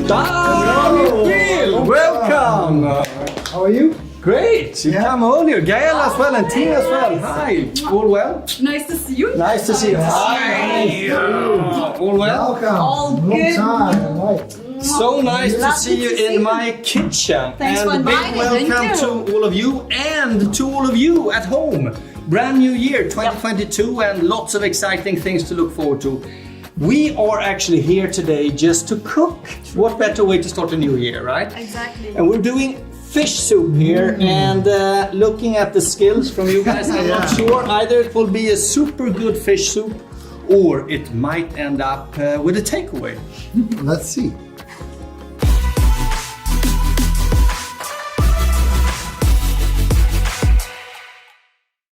How you feel? Welcome. How are you? Great. You come earlier. Gael as well and Tina as well. Hi. All well? Nice to see you. Nice to see you. Hi. All well? Welcome. All Long good. time. Right. So nice to Lovely see you to see in you. my kitchen. Thanks and for a big inviting. welcome Thank to you. all of you and to all of you at home. Brand new year 2022 and lots of exciting things to look forward to. We are actually here today just to cook. What better way to start a new year, right? Exactly. And we're doing fish soup here and looking at the skills from you guys, I'm not sure. Either it will be a super good fish soup or it might end up with a takeaway. Let's see.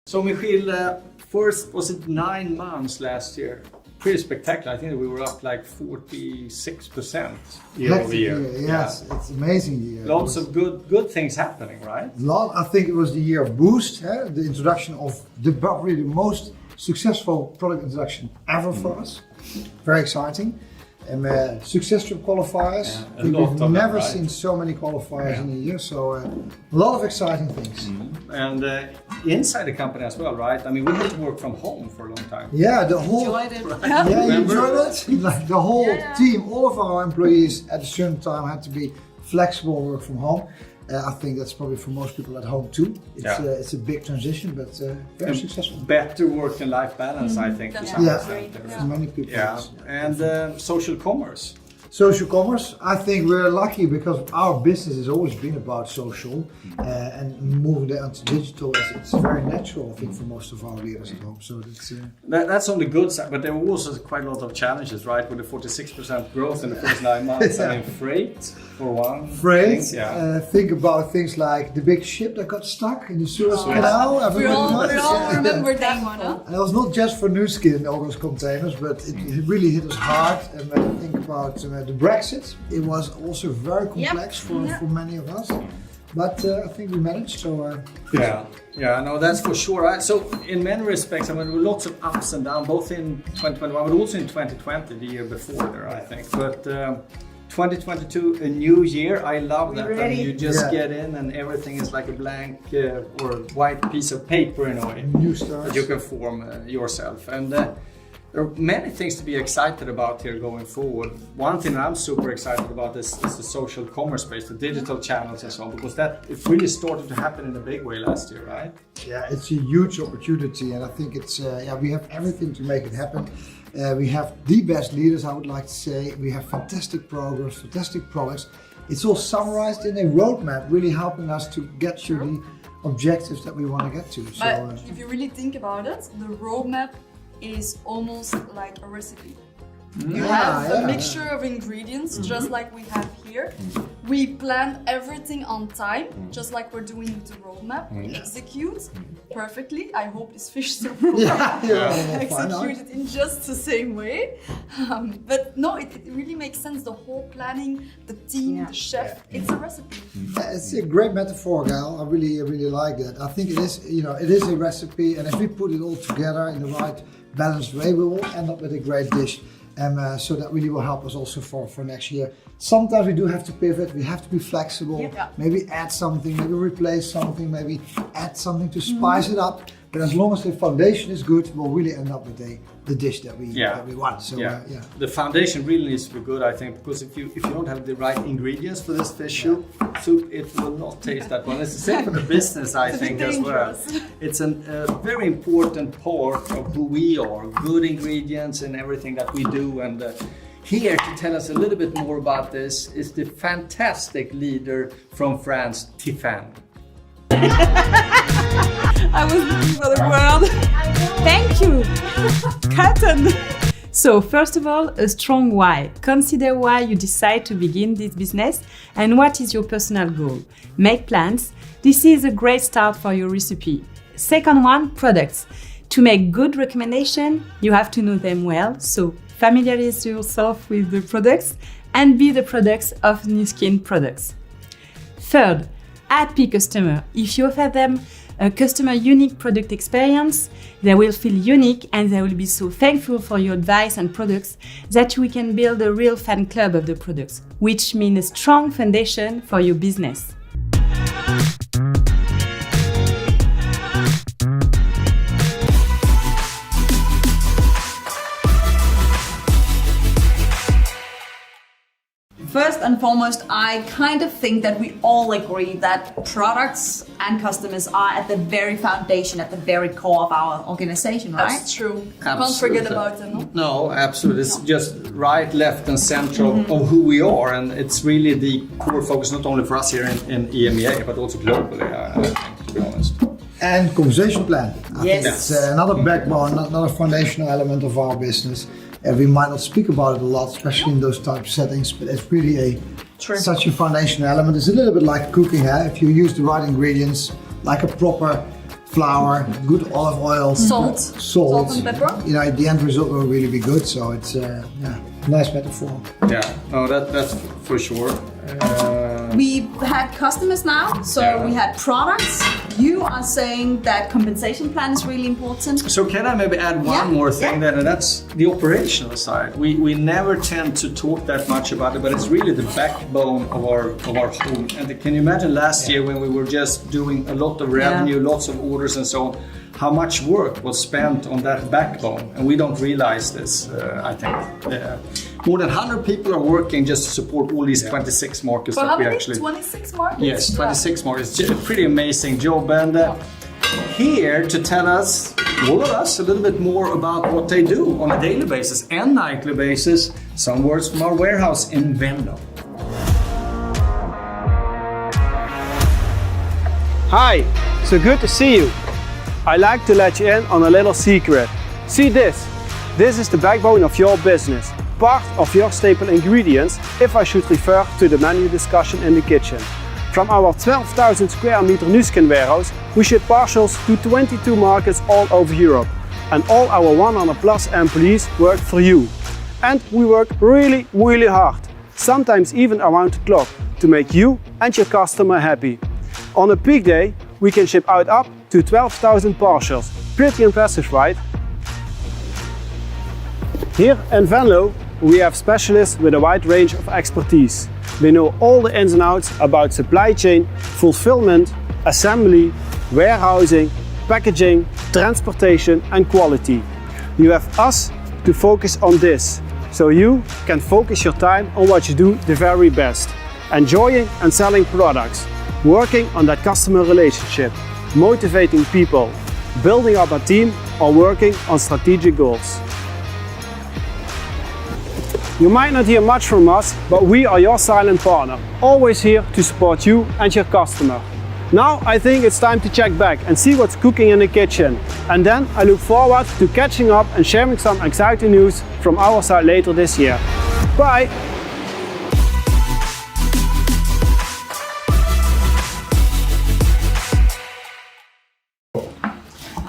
So Michiel, first was it 9 months last year? Pretty spectacular. I think we were up like 46% year over year. Yes, it's amazing year. Lots of good things happening, right? I think it was the year of Boost, the introduction of probably the most successful product introduction ever for us. Very exciting. And successful qualifiers. Yeah, I think we've them, never right? seen so many qualifiers in a year, so a lot of exciting things. And inside the company as well, right? I mean, we had to work from home for a long time. Yeah, the whole Enjoyed it. Yeah, you Remember? enjoyed it? Like the whole team, all of our employees at a certain time had to be flexible, work from home. I think that's probably for most people at home too. It's a big transition, but very successful. Better work and life balance, I think, to some Yeah, extent. for many people. Yeah, and social commerce. Social commerce, I think we're lucky because our business has always been about social and moving that onto digital. It's very natural, I think, for most of our leaders at home. So it's, That's on the good side, but there were also quite a lot of challenges, right? With the 46% growth in the first 9 months. I mean, freight for one. Freight, thing, think about things like the big ship that got stuck in the Suez Canal. We Everybody all knows. remember that one, huh? And it was not just for New Skin, all those containers, but it really hit us hard. And when I think about the Brexit, it was also very complex for many of us. But I think we managed. So Yeah, no, that's for sure. So in many respects, I mean, there were lots of ups and downs, both in 2021, but also in 2020, the year before there, I think. But 2022, a new year. I love that. I mean, you just get in and everything is like a blank or white piece of paper in a way. new stars. That you can form yourself. And there are many things to be excited about here going forward. One thing I'm super excited about is the social commerce space, the digital channels and so on, because it really started to happen in a big way last year, right? Yeah, it's a huge opportunity, and I think it's we have everything to make it happen. We have the best leaders, I would like to say. We have fantastic programs, fantastic products. It's all summarized in a roadmap, really helping us to get to the objectives that we want to get to. So, But if you really think about it, the roadmap is almost like a recipe. You have a mixture of ingredients, just like we have here. We plan everything on time, just like we're doing with the roadmap. We execute perfectly. I hope this fish soup will executed in just the same way. But no, it really makes sense. The whole planning, the team, the chef, it's a recipe. it's a great metaphor, Gal. I really like that. I think it is a recipe, and if we put it all together in the right balanced way, we will end up with a great dish. So that really will help us also for next year. Sometimes we do have to pivot, we have to be flexible, maybe add something, maybe replace something, maybe add something to spice it up. But as long as the foundation is good, we'll really end up with the dish that we want. So The foundation really needs to be good, I think, because if you don't have the right ingredients for this fish soup, it will not taste that well. It's the same for the business, I think, as well. It's a very important part of who we are, good ingredients and everything that we do. And here to tell us a little bit more about this is the fantastic leader from France, Tiffany. I was looking for the word. Thank you. Cotton. So first of all, a strong why. Consider why you decide to begin this business and what is your personal goal. Make plans. This is a great start for your recipe. Second one, products. To make good recommendation, you have to know them well. So familiarize yourself with the products and be the products of New Skin products. Third, happy customer. If you offer them a customer unique product experience. They will feel unique and they will be so thankful for your advice and products that we can build a real fan club of the products, which means a strong foundation for your business. First and foremost, I kind of think that we all agree that products and customers are at the very foundation, at the very core of our organization, right? That's true. Can't Absolutely. forget about them. No? No, absolutely. It's just right, left, and central of who we are, and it's really the core focus not only for us here in EMEA, but also globally. I think, to be honest. And conversation plan. I Yes. think it's another backbone, another foundational element of our business. We might not speak about it a lot, especially in those type of settings, but it's really such a foundational element. It's a little bit like cooking. If you use the right ingredients, like a proper flour, good olive oil, Salt and pepper. The end result will really be good. So it's nice metaphor. Yeah, no, that's for sure. We had customers now, so we had products. You are saying that compensation plan is really important. So can I maybe add one more thing then, and that's the operational side. We never tend to talk that much about it, but it's really the backbone of our home. And can you imagine last year when we were just doing a lot of revenue, lots of orders and so on, how much work was spent on that backbone? And we don't realize this, I think. More than 100 people are working just to support all these 26 markets For that how we many? actually... 26 markets? Yes, 26 markets. It's a pretty amazing job. And here to tell us, all of us, a little bit more about what they do on a daily basis and nightly basis, some words from our warehouse in Venlo. Hi, so good to see you. I'd like to let you in on a little secret. See this? This is the backbone of your business, part of your staple ingredients, if I should refer to the menu discussion in the kitchen. From our 12,000 square meter Nuskin warehouse, we ship parcels to 22 markets all over Europe. And all our 100 plus employees work for you. And we work really, really hard, sometimes even around the clock, to make you and your customer happy. On a peak day, we can ship out up to 12,000 parcels. Pretty impressive, right? Here in Venlo, we have specialists with a wide range of expertise. We know all the ins and outs about supply chain, fulfillment, assembly, warehousing, packaging, transportation and quality. You have us to focus on this, so you can focus your time on what you do the very best. Enjoying and selling products, working on that customer relationship, motivating people, building up a team or working on strategic goals. You might not hear much from us, but we are your silent partner, always here to support you and your customer. Now I think it's time to check back and see what's cooking in the kitchen. And then I look forward to catching up and sharing some exciting news from our side later this year. Bye!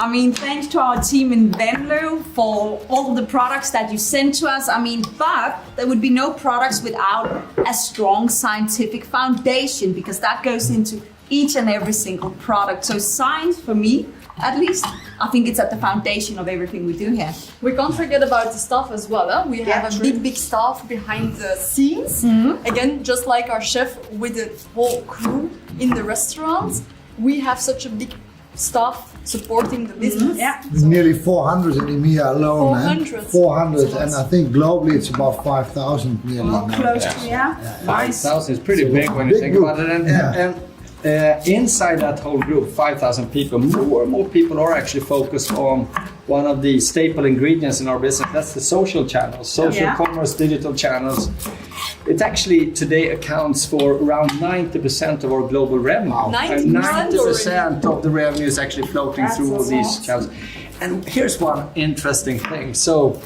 I mean, thanks to our team in Venlo for all the products that you sent to us. I mean, but there would be no products without a strong scientific foundation, because that goes into each and every single product. So science, for me, at least, I think it's at the foundation of everything we do here. We can't forget about the staff as well. Huh? We have a big staff behind the scenes. Again, just like our chef with the whole crew in the restaurants, we have such a big staff supporting the business. There's nearly 400 in EMEA alone. 400. 400, and I think globally it's about 5,000 nearly. now. Close to, yeah. 5,000 is pretty big when you big think group. about it. And inside that whole group, 5,000 people, more and more people are actually focused on one of the staple ingredients in our business. That's the social channels, social commerce, digital channels. It actually today accounts for around 90% of our global revenue. 90% 90% of the revenue is actually floating through all these awesome. channels. And here's one interesting thing. So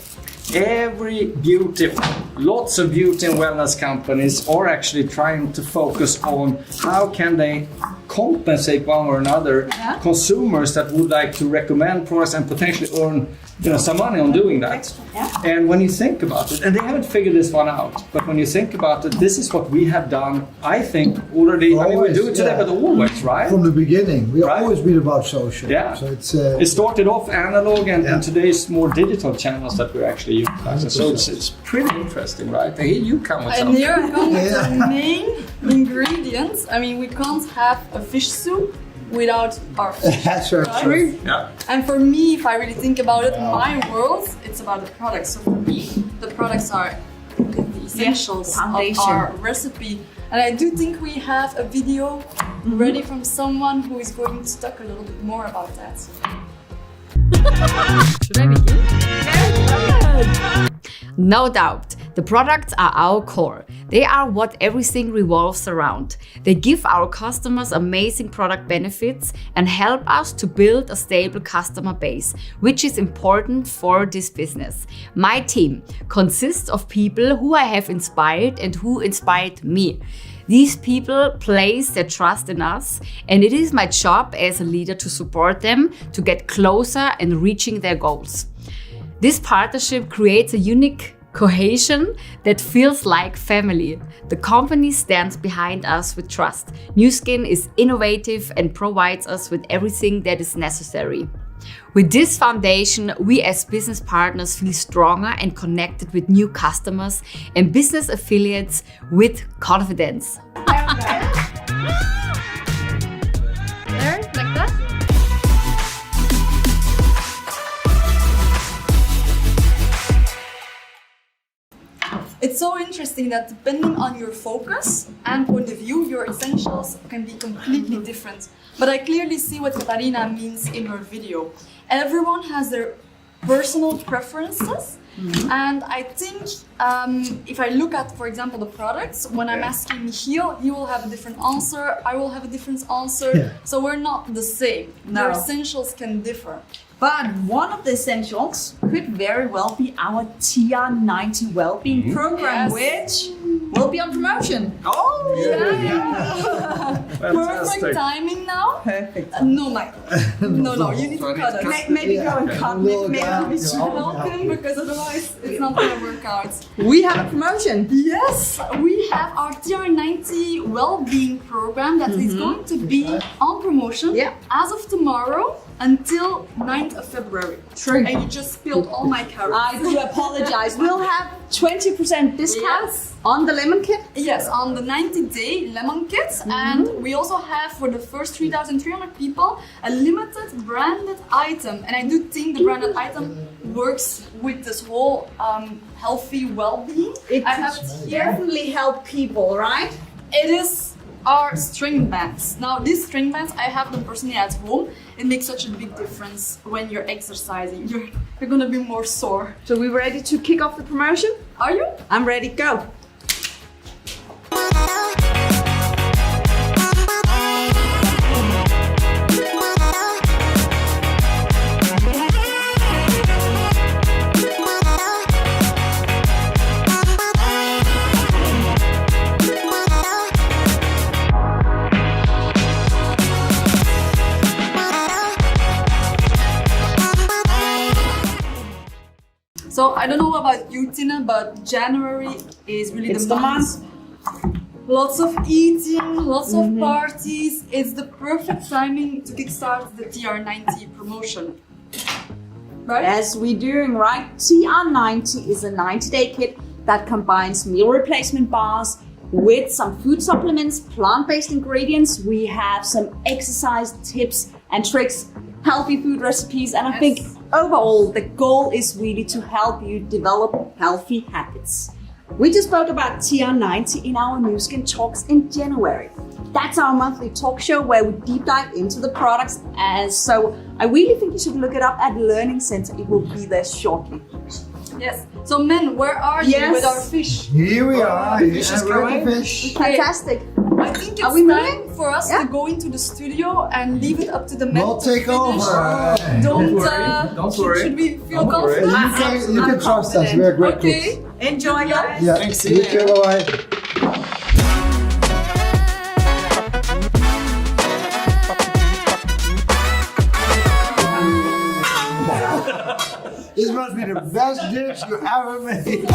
lots of beauty and wellness companies are actually trying to focus on how can they compensate one or another consumers that would like to recommend products and potentially earn some money on doing that. And when you think about it, and they haven't figured this one out, but when you think about it, this is what we have done, I think, already. I mean, we do it today, but always, right? From the beginning, we've Right. always been about social. Yeah. So it's It started off analog, and today's more digital channels that we're actually utilizing. So it's pretty interesting, right? Here you come with And something. here I come with the main ingredients. I mean, we can't have a fish soup without our fish. that's very right? true. Yeah. And for me, if I really think about it, my world, it's about the products. So for me, the products are the essentials of foundation. our recipe. And I do think we have a video ready from someone who is going to talk a little bit more about that. Should I begin? No doubt, the products are our core. They are what everything revolves around. They give our customers amazing product benefits and help us to build a stable customer base, which is important for this business. My team consists of people who I have inspired and who inspired me. These people place their trust in us, and it is my job as a leader to support them to get closer and reaching their goals. This partnership creates a unique cohesion that feels like family. The company stands behind us with trust. New Skin is innovative and provides us with everything that is necessary. With this foundation, we as business partners feel stronger and connected with new customers and business affiliates with confidence. There, like that. It's so interesting that depending on your focus and point of view, your essentials can be completely different. But I clearly see what Katarina means in her video. Everyone has their personal preferences. And I think if I look at, for example, the products, when I'm asking Michiel, he will have a different answer, I will have a different answer. Yeah. So we're not the same. No. Your essentials can differ. But one of the essentials could very well be our TR90 Wellbeing program, Yes. which will be on promotion. Oh, Perfect timing now. Perfect. No, Michael. No, you need to cut it. Maybe go and cut me. Maybe we should Help him because otherwise it's not gonna work out. We have a promotion. Yes, we have our TR90 Wellbeing program that is going to be on promotion Yeah. as of tomorrow until 9th of February. True. And you just spilled all my carrots. I do apologize. We'll have 20% discount Yes. on the lemon kit. Yes, on the 90-day lemon kit, and we also have for the first 3,300 people a limited branded item. And I do think the branded item works with this whole healthy well-being. It I have it here. definitely help people, right? It is our string bands. Now, these string bands, I have them personally at home. It makes such a big difference when you're exercising. You're gonna be more sore. So we ready to kick off the promotion? Are you? I'm ready. Go. So I don't know about you, Tina, but January is really It's the the month. Lots of eating, lots of parties. It's the perfect timing to kickstart the TR90 promotion. Right? As we're doing, right? TR90 is a 90-day kit that combines meal replacement bars with some food supplements, plant-based ingredients. We have some exercise tips and tricks, healthy food recipes, and I think overall the goal is really to help you develop healthy habits. We just spoke about TR90 in our New Skin Talks in January. That's our monthly talk show where we deep dive into the products. So I really think you should look it up at Learning Center. It will be there shortly. Yes. So men, where are you Yes. with our fish? Here we are. fish is Ready going. fish. Okay. Fantastic. I think it's Are we time moving? for us Yeah. to go into the studio and leave it up to the men We'll to take finish. over. Don't Don't worry. Should we feel Don't worry. confident? You can trust us. We're great Okay. cooks. Enjoy, guys. Yeah. Thanks, See you. Tina. Bye-bye. the best dish you ever made.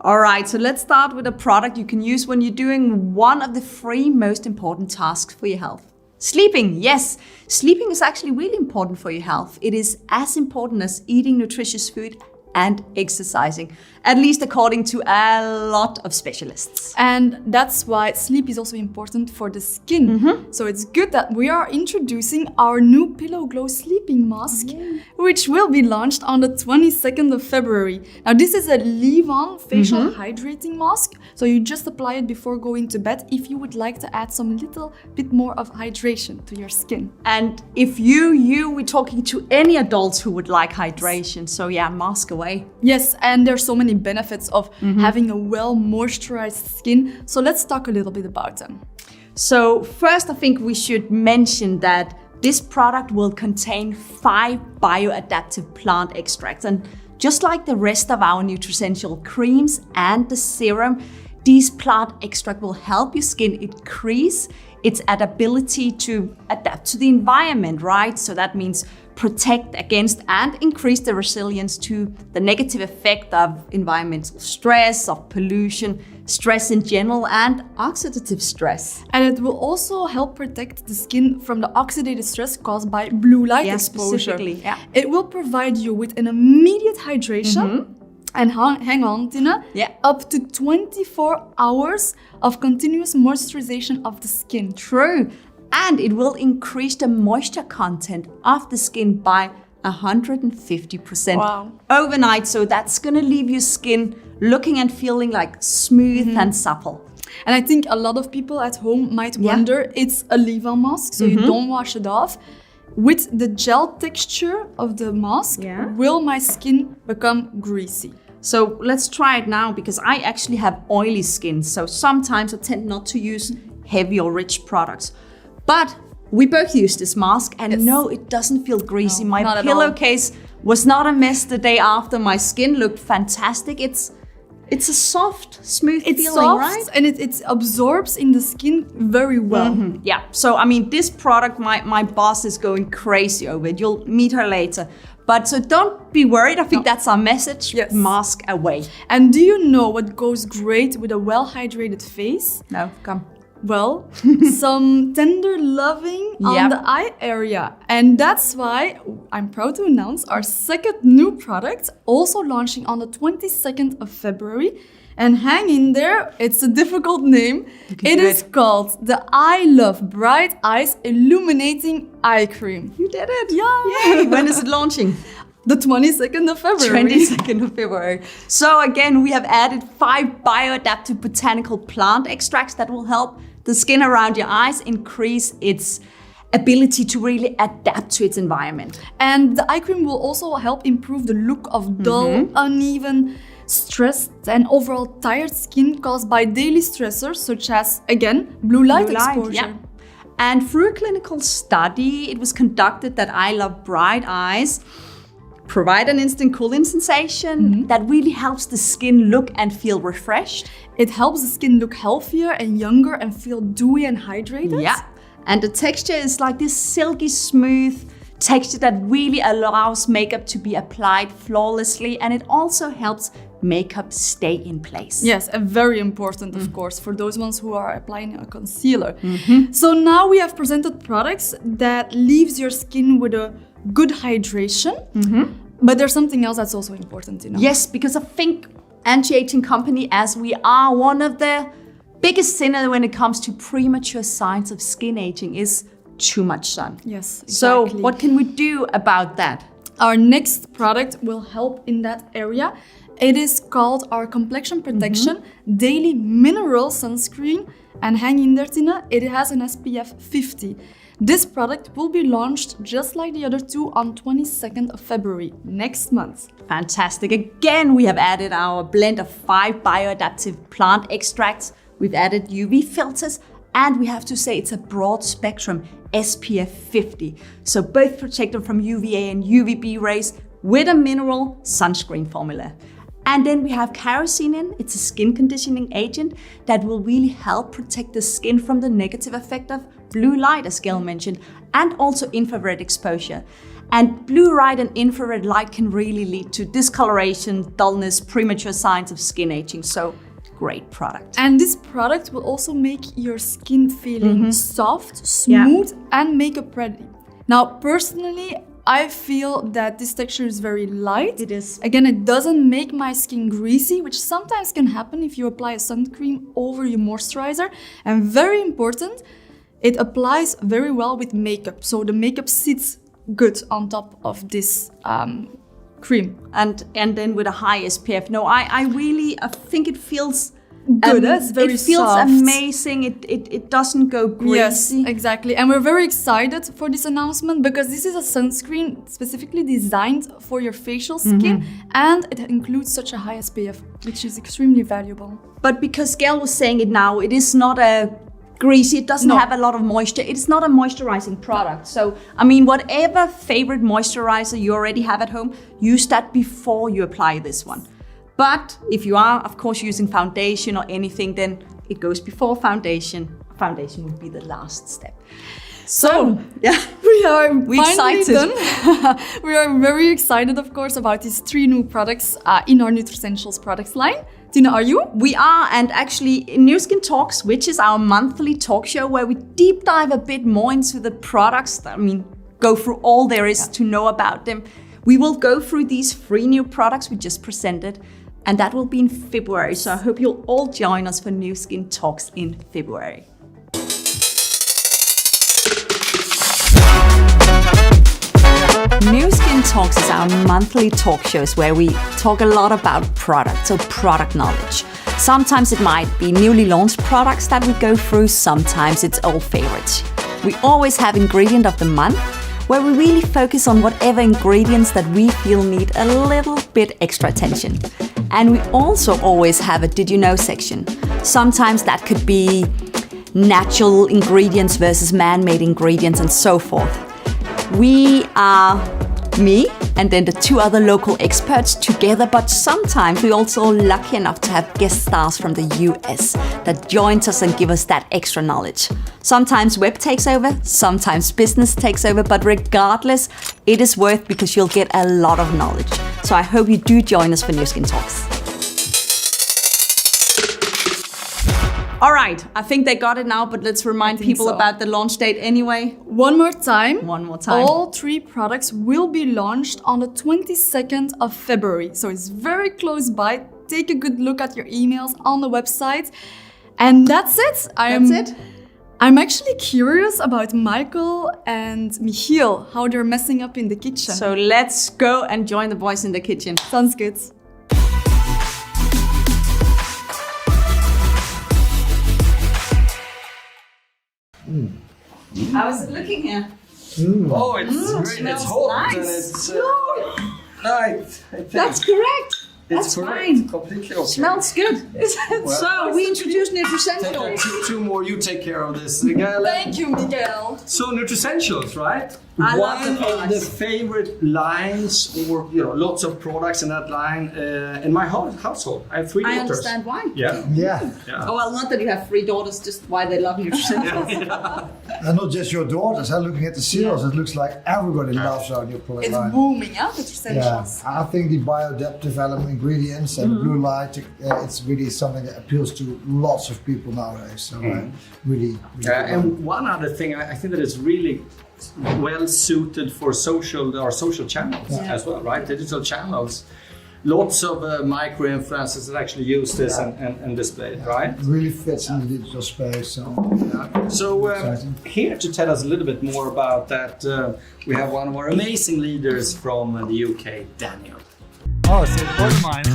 All right, so let's start with a product you can use when you're doing one of the 3 most important tasks for your health. Sleeping, yes. Sleeping is actually really important for your health. It is as important as eating nutritious food and exercising, at least according to a lot of specialists. And that's why sleep is also important for the skin. So it's good that we are introducing our new Pillow Glow sleeping mask, which will be launched on the 22nd of February. Now this is a leave-on facial hydrating mask. So you just apply it before going to bed if you would like to add some little bit more of hydration to your skin. And if we're talking to any adults who would like hydration. So yeah, mask away. Yes, and there's so many benefits of having a well moisturized skin. So let's talk a little bit about them. So first, I think we should mention that this product will contain 5 bioadaptive plant extracts. And just like the rest of our nutricential creams and the serum, these plant extracts will help your skin increase its adaptability to adapt to the environment, right? So that means protect against and increase the resilience to the negative effect of environmental stress, of pollution, stress in general, and oxidative stress. And it will also help protect the skin from the oxidative stress caused by blue light exposure. Specifically, yeah. It will provide you with an immediate hydration. And hang on, Tina. Yeah. Up to 24 hours of continuous moisturization of the skin. True. And it will increase the moisture content of the skin by 150% overnight. So that's going to leave your skin looking and feeling like smooth and supple. And I think a lot of people at home might wonder, it's a leave-on mask, so you don't wash it off. With the gel texture of the mask, will my skin become greasy? So let's try it now, because I actually have oily skin. So sometimes I tend not to use heavy or rich products. But we both use this mask, and no, it doesn't feel greasy. No, my pillowcase was not a mess the day after. My skin looked fantastic. It's a soft, smooth feeling, right? And it absorbs in the skin very well. Yeah, so I mean, this product, my boss is going crazy over it. You'll meet her later. But so don't be worried. I think that's our message. Yes. Mask away. And do you know what goes great with a well-hydrated face? No, come. Well, some tender loving on the eye area. And that's why I'm proud to announce our second new product, also launching on the 22nd of February. And hang in there, it's a difficult name. It is called the I Love Bright Eyes Illuminating Eye Cream. You did it. Yeah. Yay. When is it launching? The 22nd of February. 22nd of February. So again, we have added 5 bioadaptive botanical plant extracts that will help the skin around your eyes increase its ability to really adapt to its environment. And the eye cream will also help improve the look of dull, uneven, stressed and overall tired skin caused by daily stressors such as, again, blue light exposure. Yeah. And through a clinical study, it was conducted that I Love Bright Eyes provide an instant cooling sensation that really helps the skin look and feel refreshed. It helps the skin look healthier and younger and feel dewy and hydrated. Yeah. And the texture is like this silky smooth texture that really allows makeup to be applied flawlessly, and it also helps makeup stay in place. Yes, and very important, of course, for those ones who are applying a concealer. So now we have presented products that leaves your skin with a good hydration, but there's something else that's also important to know. Yes, because I think anti-aging company, as we are, one of the biggest sinners when it comes to premature signs of skin aging is too much sun. Yes, exactly. So what can we do about that? Our next product will help in that area. It is called our Complexion Protection Daily Mineral Sunscreen. And hang in there, Tina, it has an SPF 50. This product will be launched just like the other two on 22nd of February, next month. Fantastic. Again, we have added our blend of 5 bioadaptive plant extracts. We've added UV filters, and we have to say it's a broad spectrum SPF 50. So both protected from UVA and UVB rays with a mineral sunscreen formula. And then we have carrageenan. It's a skin conditioning agent that will really help protect the skin from the negative effect of blue light, as Gail mentioned, and also infrared exposure. And blue light and infrared light can really lead to discoloration, dullness, premature signs of skin aging. So great product. And this product will also make your skin feeling soft, smooth, and makeup ready. Now, personally, I feel that this texture is very light. It is. Again, it doesn't make my skin greasy, which sometimes can happen if you apply a sun cream over your moisturizer. And very important, it applies very well with makeup. So the makeup sits good on top of this cream. And then with a high SPF. No, I really think it feels good. It's very it feels soft. amazing. It doesn't go greasy. Yes, exactly. And we're very excited for this announcement because this is a sunscreen specifically designed for your facial skin, and it includes such a high SPF, which is extremely valuable. But because Gail was saying it now, it is not a greasy, it doesn't have a lot of moisture. It's not a moisturizing product. So, I mean, whatever favorite moisturizer you already have at home, use that before you apply this one. But if you are, of course, using foundation or anything, then it goes before foundation. Foundation would be the last step. So, yeah, We're finally excited. done. We are very excited, of course, about these 3 new products in our Nutricentials products line. Tina, are you? We are, and actually in New Skin Talks, which is our monthly talk show where we deep dive a bit more into the products, go through all there is to know about them. We will go through these 3 new products we just presented, and that will be in February. So I hope you'll all join us for New Skin Talks in February. New Skin Talks is our monthly talk shows where we talk a lot about products, so product knowledge. Sometimes it might be newly launched products that we go through, sometimes it's old favorites. We always have ingredient of the month, where we really focus on whatever ingredients that we feel need a little bit extra attention. And we also always have a Did You Know section. Sometimes that could be natural ingredients versus man-made ingredients and so forth. We are me and then the 2 other local experts together, but sometimes we're also lucky enough to have guest stars from the US that joins us and give us that extra knowledge. Sometimes web takes over, sometimes business takes over, but regardless, it is worth because you'll get a lot of knowledge. So I hope you do join us for New Skin Talks. All right, I think they got it now, but let's remind people about the launch date anyway. One more time. All 3 products will be launched on the 22nd of February. So it's very close by. Take a good look at your emails on the website. And that's it. I'm actually curious about Michael and Michiel, how they're messing up in the kitchen. So let's go and join the boys in the kitchen. Sounds good. How is it looking here? Oh, it's great. It's hot nice. and it's nice. I think. That's correct. It's That's correct. fine. Completely okay. Smells good. So we introduced Nutricentials. 2 more. You take care of this. Gael. Thank you, Miguel. So Nutricentials, right? I love One the of products. the favorite lines, or lots of products in that line in my household. I have 3 daughters. I understand why. Yeah. Yeah, Oh, well, not that you have 3 daughters, just why they love Nutricentials. and not just your daughters. Looking at the sales, it looks like everybody loves our new product It's line. booming, Yeah, Nutricentials. I think the bioadaptive element ingredients and the blue light, it's really something that appeals to lots of people nowadays. So really And one other thing, I think that it's really well suited for our social channels as well, right? Digital channels. Lots of micro-influencers that actually use this and display it, right? it really fits in the digital space. So exciting. Here to tell us a little bit more about that, we have one of our amazing leaders from the UK, Daniel. Oh, so it was mine.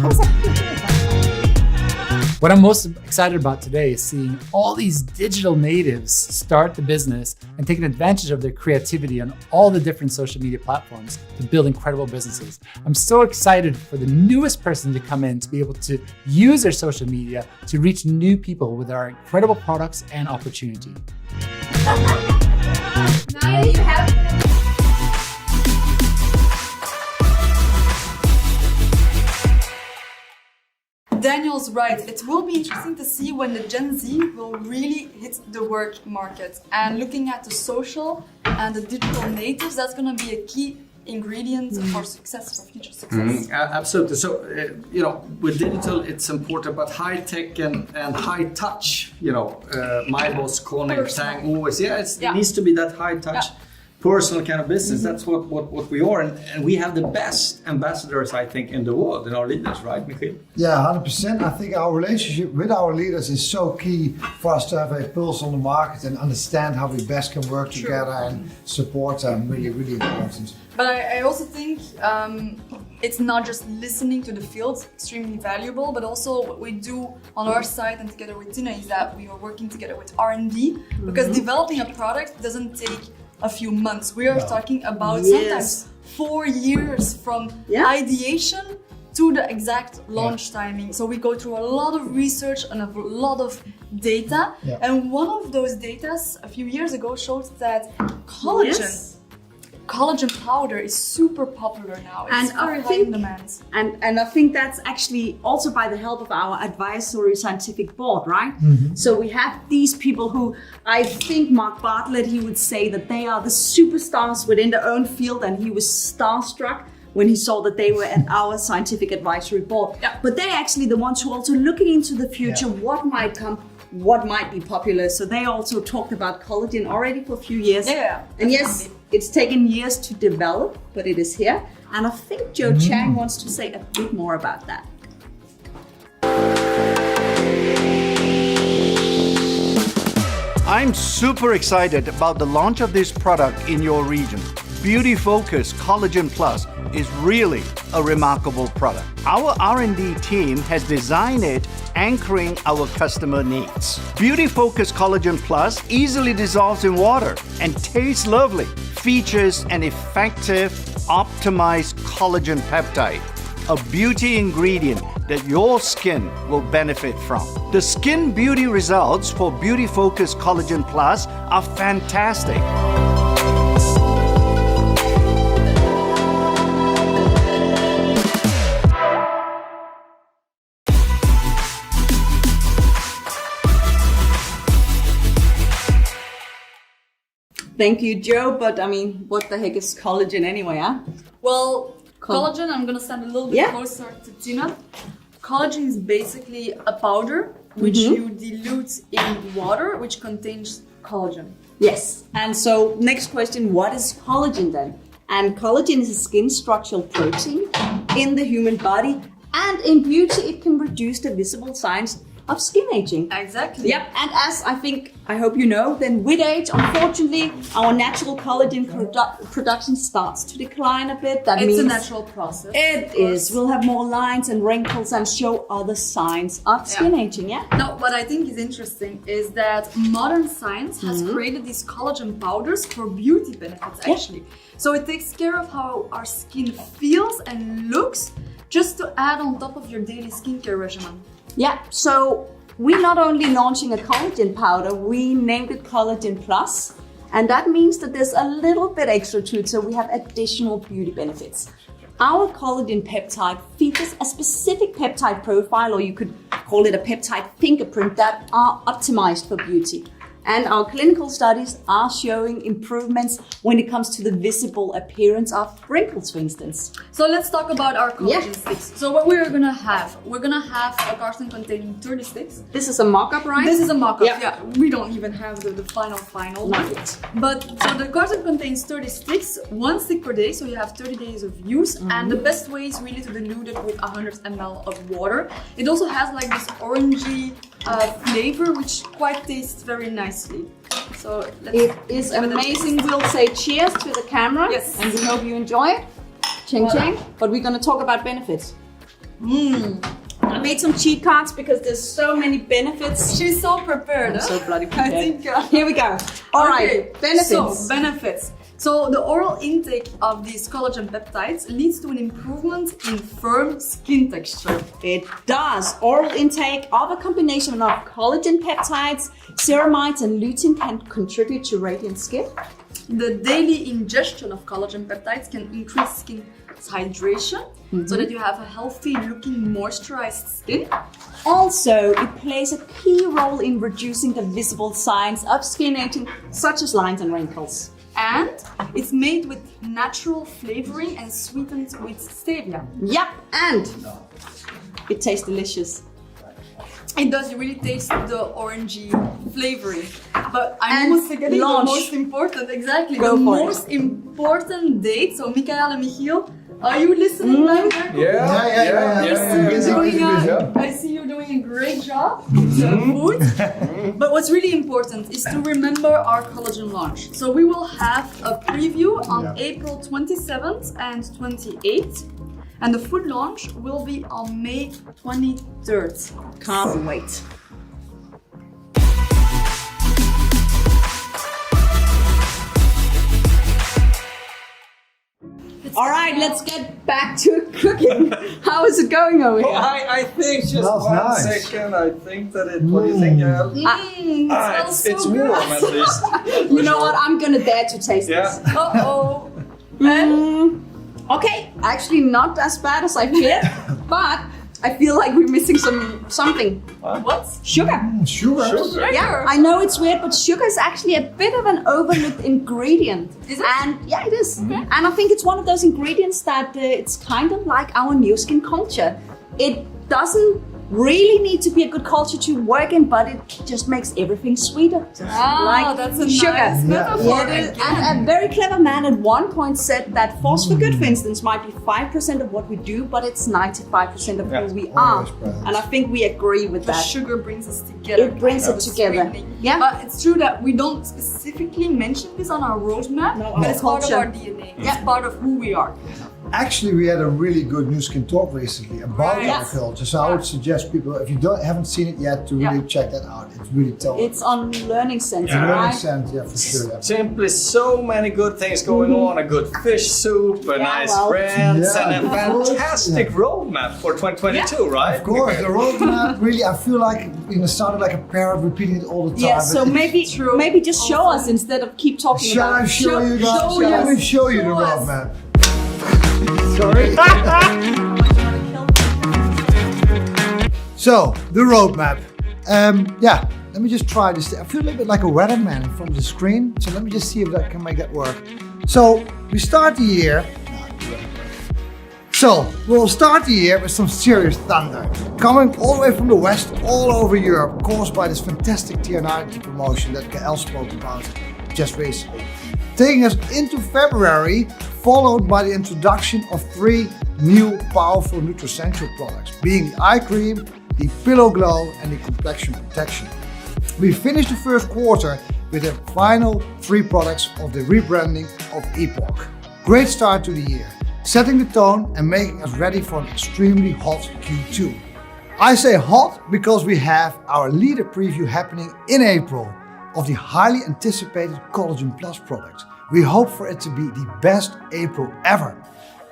What I'm most excited about today is seeing all these digital natives start the business and taking advantage of their creativity on all the different social media platforms to build incredible businesses. I'm so excited for the newest person to come in to be able to use their social media to reach new people with our incredible products and opportunity. Now you have Daniel was right. It will be interesting to see when the Gen Z will really hit the work market. And looking at the social and the digital natives, that's going to be a key ingredient for success, for future success. Absolutely. So, with digital, it's important, but high tech and high touch, my boss, Connie, saying always, it needs to be that high touch. Personal kind of business. That's what we are, and we have the best ambassadors, I think, in the world, in our leaders, right, Michiel? Yeah, 100%. I think our relationship with our leaders is so key for us to have a pulse on the market and understand how we best can work together and support them. Really, really important. But I also think it's not just listening to the field, extremely valuable, but also what we do on our side and together with Tina is that we are working together with R&D, because developing a product doesn't take a few months. We are talking about sometimes 4 years from ideation to the exact launch timing. So we go through a lot of research and a lot of data. And one of those data a few years ago showed that collagen powder is super popular now. It's very high in demand. And I think that's actually also by the help of our advisory scientific board, right? So we have these people who, I think Mark Bartlett, he would say that they are the superstars within their own field, and he was starstruck when he saw that they were at our scientific advisory board. But they're actually the ones who are also looking into the future, what might come, what might be popular. So they also talked about collagen already for a few years. And yes, it's taken years to develop, but it is here. And I think Joe Chang wants to say a bit more about that. I'm super excited about the launch of this product in your region. Beauty Focus Collagen Plus is really a remarkable product. Our R&D team has designed it anchoring our customer needs. Beauty Focus Collagen Plus easily dissolves in water and tastes lovely. Features an effective, optimized collagen peptide, a beauty ingredient that your skin will benefit from. The skin beauty results for Beauty Focus Collagen Plus are fantastic. Thank you, Joe. But I mean, what the heck is collagen anyway, huh? Well, collagen, I'm gonna stand a little bit closer to Tina. Collagen is basically a powder which you dilute in water, which contains collagen. Yes. And so next question, what is collagen then? And collagen is a skin structural protein in the human body, and in beauty it can reduce the visible signs of skin aging. Exactly. Yep. And as I hope you know, then with age, unfortunately, our natural collagen production starts to decline a bit. That means it's a natural process. It is. We'll have more lines and wrinkles and show other signs of skin aging. Yeah. Now, what I think is interesting is that modern science has created these collagen powders for beauty benefits, actually. So it takes care of how our skin feels and looks, just to add on top of your daily skincare regimen. Yeah, so we're not only launching a collagen powder, we named it Collagen Plus. And that means that there's a little bit extra to it, so we have additional beauty benefits. Our collagen peptide features a specific peptide profile, or you could call it a peptide fingerprint, that are optimized for beauty. And our clinical studies are showing improvements when it comes to the visible appearance of wrinkles, for instance. So let's talk about our collagen sticks. So what we're gonna have a carton containing 30 sticks. This is a mock-up, right? This is a mock-up, yeah. We don't even have the final one. Not yet. But so the carton contains 30 sticks, 1 stick per day, so you have 30 days of use. And the best way is really to dilute it with 100 ml of water. It also has like this orangey flavor, which quite tastes very nicely. So it is amazing. We'll say cheers to the camera. Yes. And we hope you enjoy it. Ching ching. But we're going to talk about benefits. I made some cheat cards because there's so many benefits. She's so prepared. I'm so bloody prepared. I think, here we go. All right. Benefits. So, benefits. So the oral intake of these collagen peptides leads to an improvement in firm skin texture. It does. Oral intake of a combination of collagen peptides, ceramides and lutein can contribute to radiant skin. The daily ingestion of collagen peptides can increase skin hydration so that you have a healthy looking moisturized skin. Also, it plays a key role in reducing the visible signs of skin aging, such as lines and wrinkles. And it's made with natural flavoring and sweetened with stevia. Yep, and it tastes delicious. It does, you really taste the orangey flavoring. But I'm And almost forgetting launch. the most important, exactly. Go the for it. most important date. So Michael and Michiel, are you listening back there? I see you're doing a great job with the food. But what's really important is to remember our collagen launch. So we will have a preview on April 27th and 28th. And the food launch will be on May 23rd. Can't wait. All right, let's get back to cooking. How is it going over here? I think just Smells one nice. second. I think that it. What do you think, Yael? It's so warm good. at least. You know what? I'm gonna dare to taste this. Yeah. Uh-oh. Okay, actually not as bad as I feared, but I feel like we're missing something. What? Sugar. Sugar. Yeah, I know it's weird, but sugar is actually a bit of an overlooked ingredient. Is it? And yeah, it is. And I think it's one of those ingredients that it's kind of like our new skin culture. It doesn't really need to be a good culture to work in, but it just makes everything sweeter. Just like that's a sugar. nice metaphor. Yeah, it is. And a very clever man at one point said that force for good, for instance, might be 5% of what we do, but it's 95% of who we are. Always present. And I think we agree with The that. sugar brings us together. It brings it together. Sweetening. Yeah. But it's true that we don't specifically mention this on our roadmap, but it's part of culture. our DNA. It's part of who we are. Actually, we had a really good New Skin talk recently about Right. our culture. So I would suggest people, if you haven't seen it yet, to really check that out. It's really tough. It's on Learning Center, Yeah. right? Sense, yeah, for sure. Yeah. Simply so many good things going on. A good fish soup, a nice well. friends, Yeah, and a of course. fantastic roadmap for 2022, right? Of course, the roadmap, really, I feel like it sounded like a parrot repeating it all the time. Yeah, so but maybe just show us instead of keep talking Shall about I it. show you guys? show Let me us. show you the Show us. roadmap. Sorry. So, the roadmap. Yeah, let me just try this. I feel a little bit like a weatherman from the screen. So let me just see if I can make that work. So, we start the year. So, we'll start the year with some serious thunder. Coming all the way from the west, all over Europe, caused by this fantastic Tier 90 promotion that Gael spoke about just recently. Taking us into February, followed by the introduction of 3 new powerful Nutricential products, being the eye cream, the pillow glow and the complexion protection. We finished the first quarter with the final 3 products of the rebranding of Epoch. Great start to the year, setting the tone and making us ready for an extremely hot Q2. I say hot because we have our leader preview happening in April of the highly anticipated Collagen Plus product. We hope for it to be the best April ever.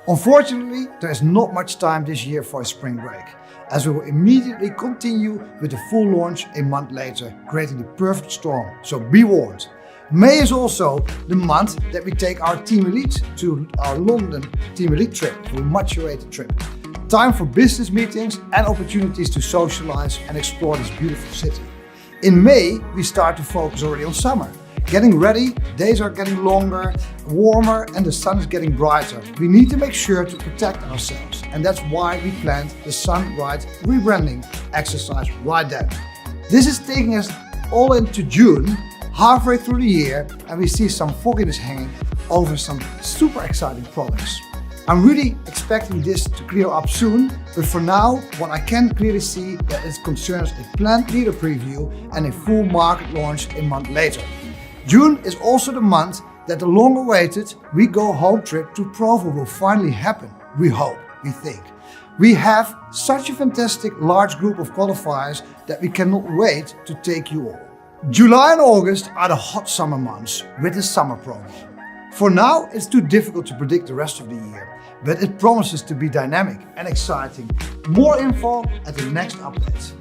Unfortunately, there is not much time this year for a spring break, as we will immediately continue with the full launch a month later, creating the perfect storm, so be warned. May is also the month that we take our Team Elite to our London Team Elite trip, a much awaited trip. Time for business meetings and opportunities to socialize and explore this beautiful city. In May, we start to focus already on summer. Getting ready, days are getting longer, warmer, and the sun is getting brighter. We need to make sure to protect ourselves, and that's why we planned the Sun Right rebranding exercise right then. This is taking us all into June, halfway through the year, and we see some fogginess hanging over some super exciting products. I'm really expecting this to clear up soon, but for now, what I can clearly see that it concerns a planned leader preview and a full market launch a month later. June is also the month that the long-awaited We Go Home trip to Provo will finally happen. We hope, we think. We have such a fantastic large group of qualifiers that we cannot wait to take you all. July and August are the hot summer months with the summer promo. For now, it's too difficult to predict the rest of the year, but it promises to be dynamic and exciting. More info at the next update.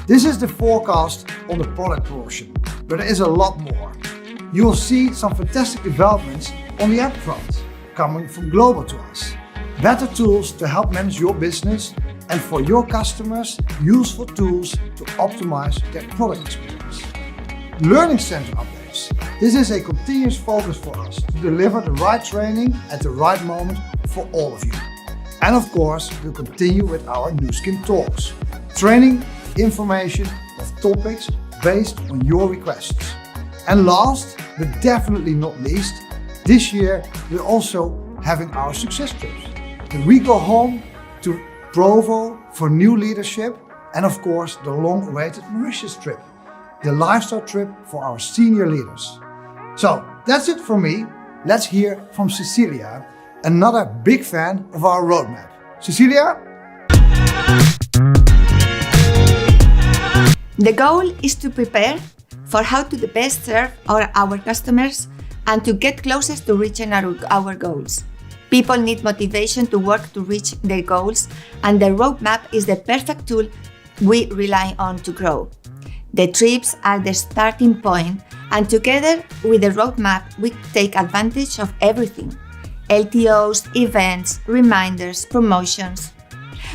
This is the forecast on the product portion, but there is a lot more. you will see some fantastic developments on the app front, coming from Global to us. Better tools to help manage your business, and for your customers, useful tools to optimize their product experience. Learning Center updates. This is a continuous focus for us to deliver the right training at the right moment for all of you. And of course, we'll continue with our New Skin Talks. Training, information of topics based on your requests. And last, but definitely not least, this year we're also having our success trips. We go home to Provo for new leadership, and of course the long-awaited Mauritius trip, the lifestyle trip for our senior leaders. So that's it from me. Let's hear from Cecilia, another big fan of our roadmap. Cecilia? The goal is to prepare for how to the best serve our customers and to get closest to reaching our goals. People need motivation to work to reach their goals, and the roadmap is the perfect tool we rely on to grow. The trips are the starting point, and together with the roadmap, we take advantage of everything: LTOs, events, reminders, promotions.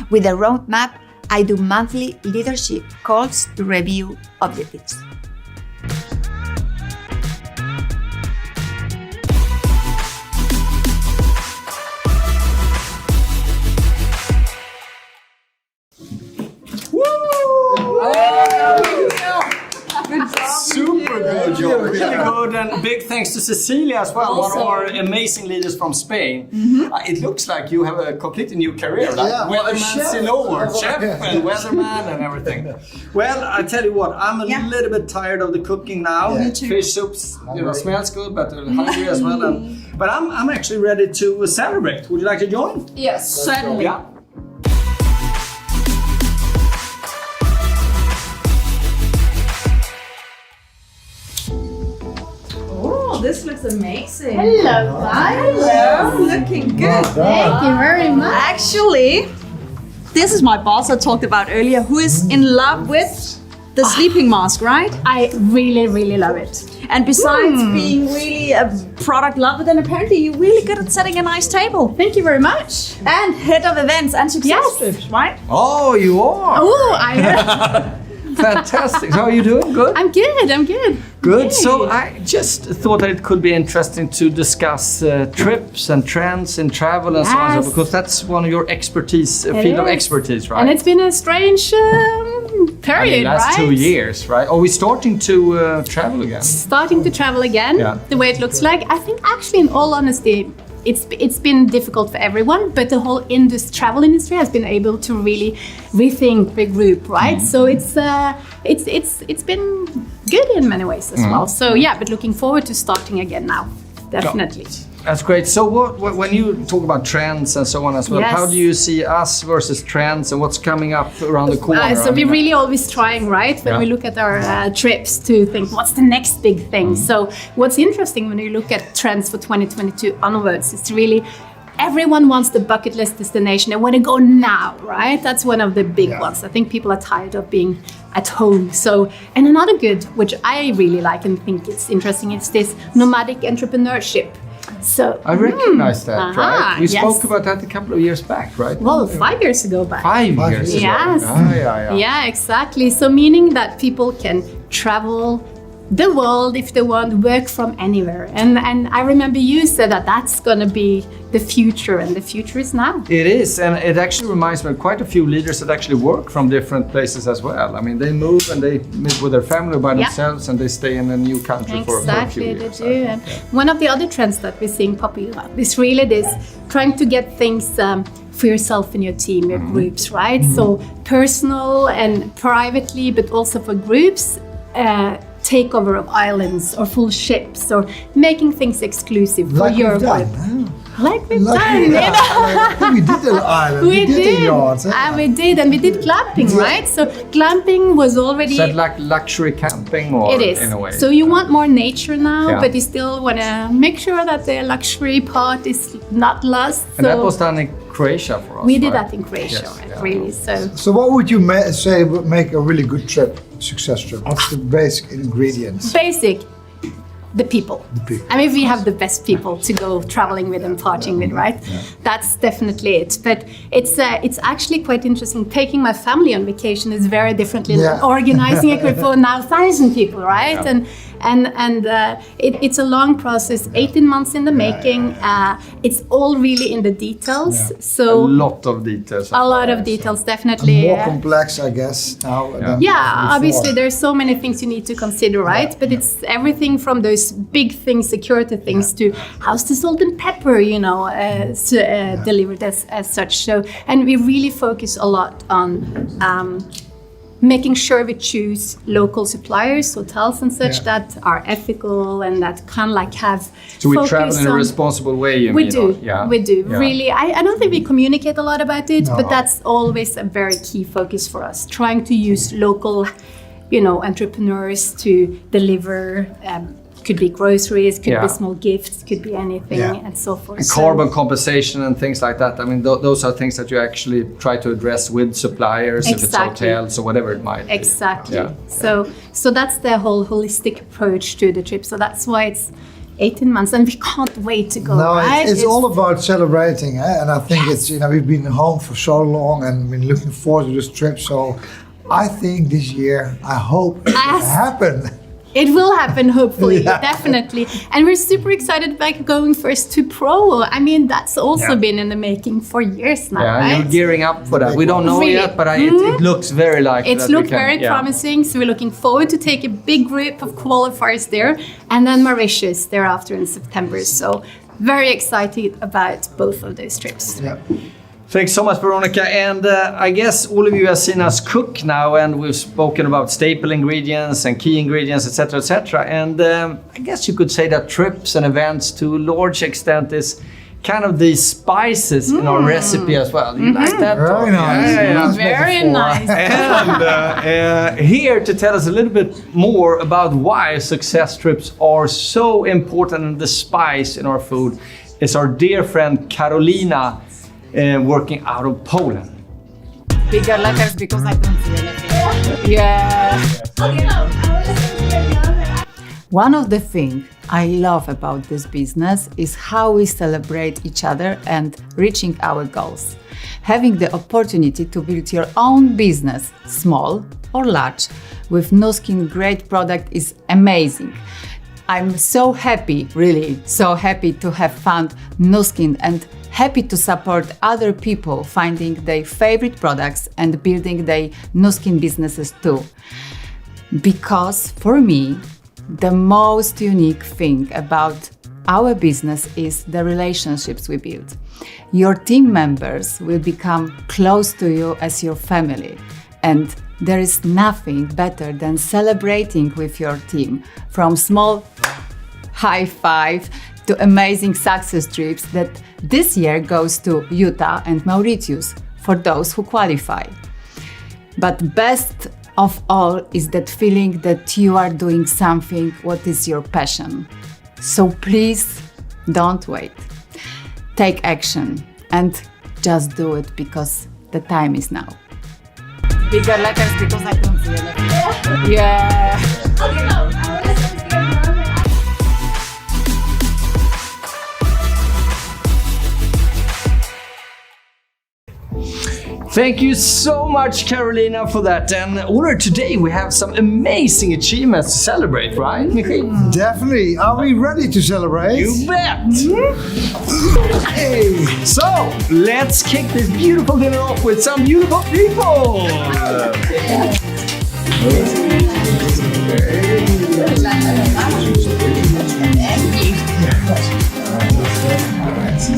With the roadmap, I do monthly leadership calls to review objectives. Super good job, really good, and big thanks to Cecilia as well, one of our amazing leaders from Spain. It looks like you have a completely new career, like weatherman silhouette, chef and weatherman and everything. Well, I tell you what, I'm a little bit tired of the cooking now. Fish soups, smells good, but hungry as well. But I'm actually ready to celebrate. Would you like to join? Yes, certainly. Yeah. This looks amazing. Hello, guys. Hello. Looking good. Thank you very much. Actually, this is my boss I talked about earlier, who is in love with the sleeping mask, right? I really, really love it. And besides being really a product lover, then apparently you're really good at setting a nice table. Thank you very much. And head of events and success trips, right? Oh, you are? Oh, I Fantastic. How are you doing? Good? I'm good, I'm good. Good. Yay. So I just thought that it could be interesting to discuss trips and trends in travel and so on, because that's one of your expertise, field of expertise, right? And it's been a strange period, last 2 years, right? Are we starting to travel again? Starting to travel again, the way it looks like. I think actually, in all honesty, it's been difficult for everyone, but the whole travel industry has been able to really rethink the group, right? So it's been good in many ways as well. So yeah, but looking forward to starting again now, definitely. That's great. So when you talk about trends and so on as well, how do you see us versus trends and what's coming up around the corner? So we're really always trying, right? When we look at our trips to think, what's the next big thing? So what's interesting when you look at trends for 2022 onwards, it's really everyone wants the bucket list destination. They want to go now, right? That's one of the big ones. I think people are tired of being at home. So, and another good, which I really like and think it's interesting, is this nomadic entrepreneurship. So I recognize that, right? We spoke about that a couple of years back, right? Well, 5 years ago back. 5 years ago. Yes. Yeah, exactly. So meaning that people can travel the world if they want, work from anywhere. And I remember you said that that's going to be the future, and the future is now. It is, and it actually reminds me of quite a few leaders that actually work from different places as well. I mean, they move and they meet with their family by themselves, and they stay in a new country for a few years. Exactly, they do. And one of the other trends that we're seeing popular is really this trying to get things for yourself and your team, your groups, right? So personal and privately, but also for groups. Takeover of islands or full ships, or making things exclusive for your group. Like we've done, you know. We did an island. We did yachts. We did, and we did glamping, right? So glamping was already. Is that like luxury camping, or it is. In a way? So you want more nature now, but you still want to make sure that the luxury part is not lost. And that was done in Croatia for us. We did that in Croatia, really. So what would you say would make a really good trip, success trip? What's the basic ingredients? Basic. the people. I mean, we have the best people to go traveling with and partying with, right? That's definitely it. But it's actually quite interesting. Taking my family on vacation is very differently than organizing a group for now 1,000 people, right? It's a long process, 18 months in the making. It's all really in the details. So a lot of details. A lot of details, definitely. More complex, I guess, now. Than Obviously there's so many things you need to consider, right? But it's everything from those big things, security things, to how's the salt and pepper, delivered as such. So, and we really focus a lot on making sure we choose local suppliers, hotels and such that are ethical and that kind of like have. So we travel in a responsible way. We do. Really. I don't think we communicate a lot about it, but that's always a very key focus for us. Trying to use local, entrepreneurs to deliver. Could be groceries, could be small gifts, could be anything, and so forth. And carbon compensation and things like that. I mean, those are things that you actually try to address with suppliers, if it's hotels or whatever it might be. Exactly. So that's the whole holistic approach to the trip. So that's why it's 18 months, and we can't wait to go. No, right? it's all about celebrating, and I think it's we've been home for so long and been looking forward to this trip. So I think this year, I hope it will happen. It will happen, hopefully, definitely. And we're super excited about going first to Pro. I mean, that's also been in the making for years now, right? You're gearing up for that. We don't know yet, but it looks very likely. It's looked very promising, so we're looking forward to take a big group of qualifiers there, and then Mauritius thereafter in September. So very excited about both of those trips. Yeah. Thanks so much, Veronica. And I guess all of you have seen us cook now, and we've spoken about staple ingredients and key ingredients, etc., etc. And I guess you could say that trips and events, to a large extent, is kind of the spices in our recipe as well. You like that? Very nice. Very nice. And here to tell us a little bit more about why success trips are so important and the spice in our food is our dear friend Karolina, working out of Poland. Bigger letters because I don't see anything. Yeah. One of the things I love about this business is how we celebrate each other and reaching our goals. Having the opportunity to build your own business, small or large, with Nu Skin great product is amazing. I'm so happy, really so happy to have found Nu Skin and happy to support other people finding their favorite products and building their Nu Skin businesses too. Because for me, the most unique thing about our business is the relationships we build. Your team members will become close to you as your family, and there is nothing better than celebrating with your team, from small high five to amazing success trips that this year goes to Utah and Mauritius for those who qualify. But best of all is that feeling that you are doing something what is your passion. So please don't wait. Take action and just do it because the time is now. Bigger letters because I don't see anything. Yeah. Thank you so much, Karolina, for that. And already today we have some amazing achievements to celebrate, right, Michiel? Definitely. Are we ready to celebrate? You bet! Hey. So, let's kick this beautiful dinner off with some beautiful people!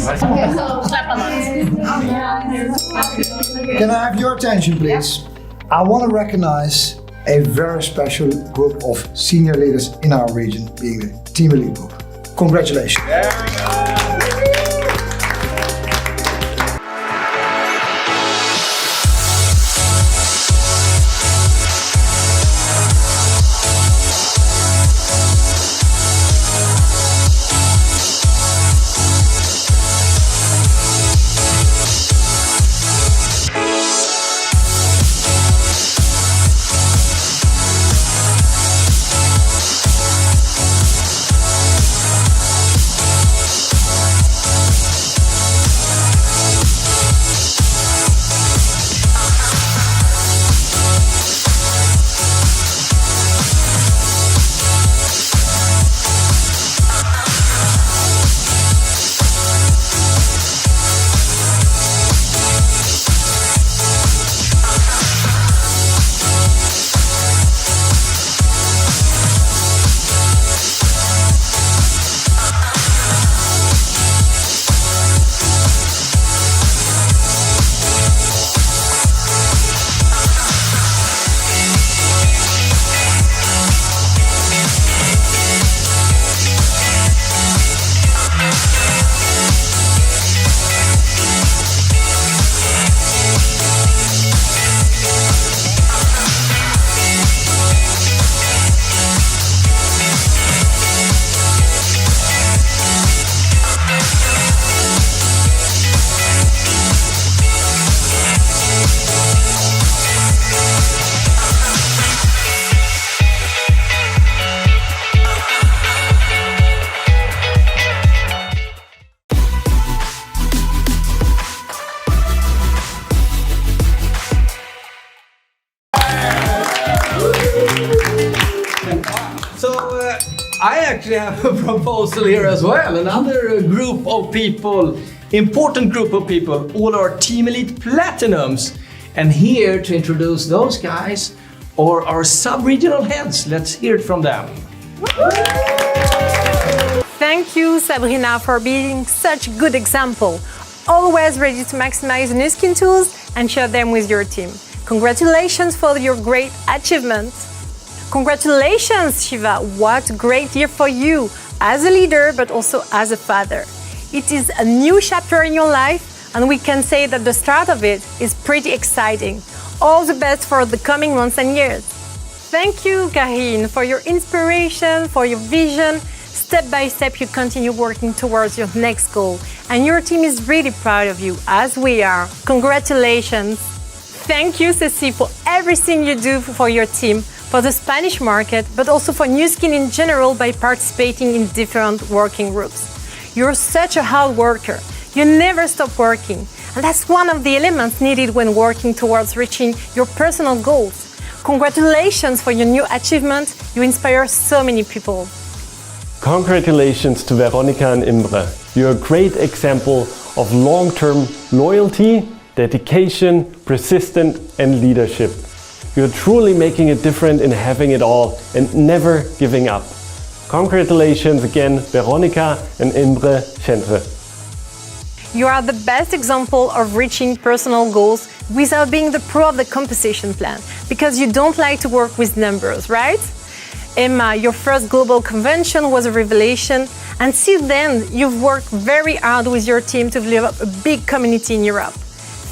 Okay, so clap a lot. Can I have your attention, please? I want to recognize a very special group of senior leaders in our region, being the Team Elite Group. Congratulations. actually have a proposal here as well. Another group of people, important group of people, all our Team Elite Platinums. And here to introduce those guys are our sub-regional heads. Let's hear it from them. Thank you, Sabrina, for being such a good example. Always ready to maximize new skin tools and share them with your team. Congratulations for your great achievements. Congratulations, Shiva. What a great year for you as a leader, but also as a father. It is a new chapter in your life, and we can say that the start of it is pretty exciting. All the best for the coming months and years. Thank you, Karine, for your inspiration, for your vision. Step by step, you continue working towards your next goal, and your team is really proud of you, as we are. Congratulations. Thank you, Ceci, for everything you do for your team, for the Spanish market, but also for Nu Skin in general by participating in different working groups. You're such a hard worker. You never stop working, and that's one of the elements needed when working towards reaching your personal goals. Congratulations for your new achievement. You inspire so many people. Congratulations to Veronica and Imre. You're a great example of long-term loyalty, dedication, persistence and leadership. You're truly making a difference in having it all and never giving up. Congratulations again, Veronica and Imre Schentre. You are the best example of reaching personal goals without being the pro of the compensation plan, because you don't like to work with numbers, right? Emma, your first global convention was a revelation, and since then, you've worked very hard with your team to develop a big community in Europe.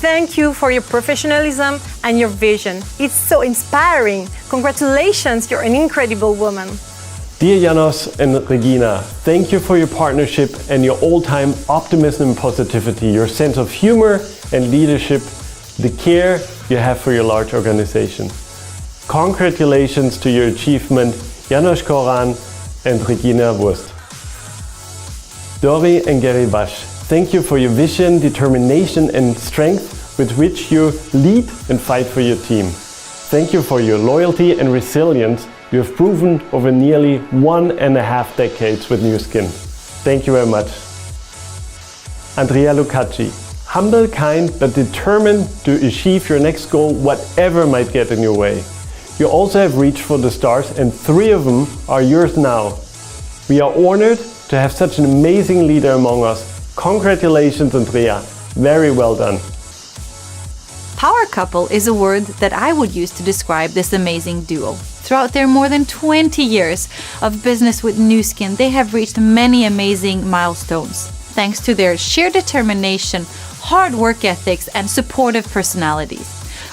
Thank you for your professionalism and your vision. It's so inspiring. Congratulations, you're an incredible woman. Dear Janos and Regina, thank you for your partnership and your all-time optimism and positivity, your sense of humor and leadership, the care you have for your large organization. Congratulations to your achievement, Janos Koran and Regina Wurst. Dori and Gary Bash, thank you for your vision, determination and strength with which you lead and fight for your team. Thank you for your loyalty and resilience you have proven over nearly 1.5 decades with Nu Skin. Thank you very much. Andrea Lucacci, humble, kind, but determined to achieve your next goal, whatever might get in your way. You also have reached for the stars, and 3 of them are yours now. We are honored to have such an amazing leader among us. Congratulations, Andrea. Very well done. Power couple is a word that I would use to describe this amazing duo. Throughout their more than 20 years of business with Nu Skin, they have reached many amazing milestones, thanks to their sheer determination, hard work ethics, and supportive personalities.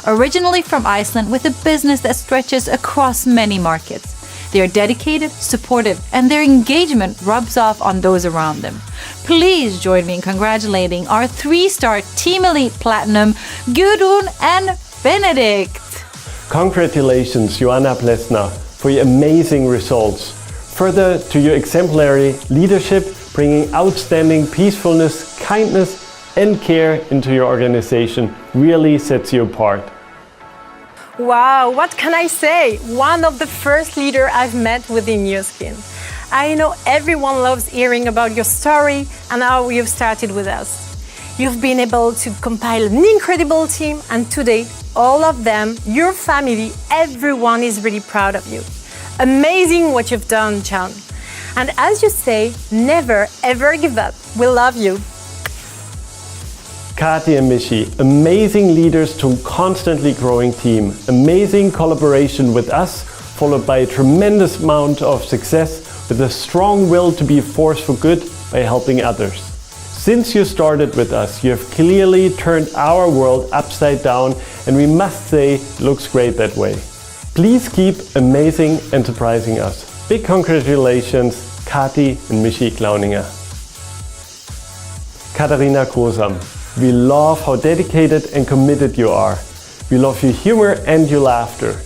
Originally from Iceland with a business that stretches across many markets. They are dedicated, supportive, and their engagement rubs off on those around them. Please join me in congratulating our 3-star Team Elite Platinum, Gudrun and Benedict. Congratulations, Joanna Plesner, for your amazing results. Further to your exemplary leadership, bringing outstanding peacefulness, kindness, and care into your organization really sets you apart. Wow, what can I say? One of the first leaders I've met within Nu Skin. I know everyone loves hearing about your story and how you've started with us. You've been able to compile an incredible team, and today, all of them, your family, everyone is really proud of you. Amazing what you've done, John. And as you say, never ever give up. We love you. Kati and Michi, amazing leaders to a constantly growing team. Amazing collaboration with us, followed by a tremendous amount of success with a strong will to be a force for good by helping others. Since you started with us, you have clearly turned our world upside down, and we must say it looks great that way. Please keep amazing and surprising us. Big congratulations, Kati and Michi Klauninger. Katharina Kosam. We love how dedicated and committed you are. We love your humor and your laughter.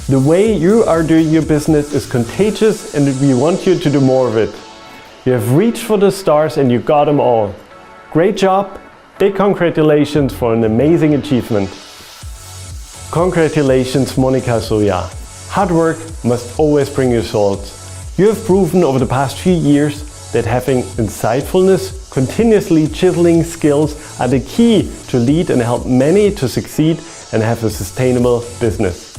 The way you are doing your business is contagious, and we want you to do more of it. You have reached for the stars and you got them all. Great job. Big congratulations for an amazing achievement. Congratulations, Monica Soya. Hard work must always bring results. You have proven over the past few years that having insightfulness, continuously chiseling skills are the key to lead and help many to succeed and have a sustainable business.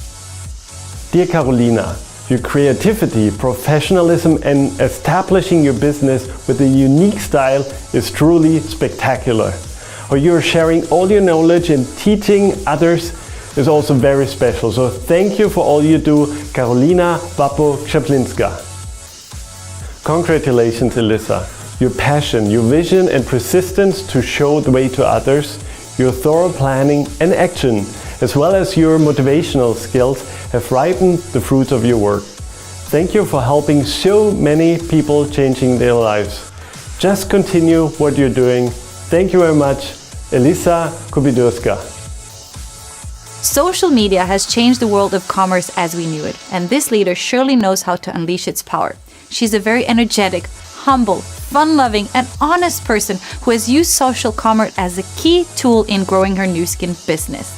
Dear Carolina, your creativity, professionalism and establishing your business with a unique style is truly spectacular. How you are sharing all your knowledge and teaching others is also very special. So thank you for all you do, Karolina Wapo-Czaplinska. Congratulations, Elisa. Your passion, your vision and persistence to show the way to others, your thorough planning and action, as well as your motivational skills have ripened the fruits of your work. Thank you for helping so many people changing their lives. Just continue what you're doing. Thank you very much, Elisa Kubidurska. Social media has changed the world of commerce as we knew it, and this leader surely knows how to unleash its power. She's a very energetic, humble, fun-loving and honest person who has used social commerce as a key tool in growing her Nu Skin business.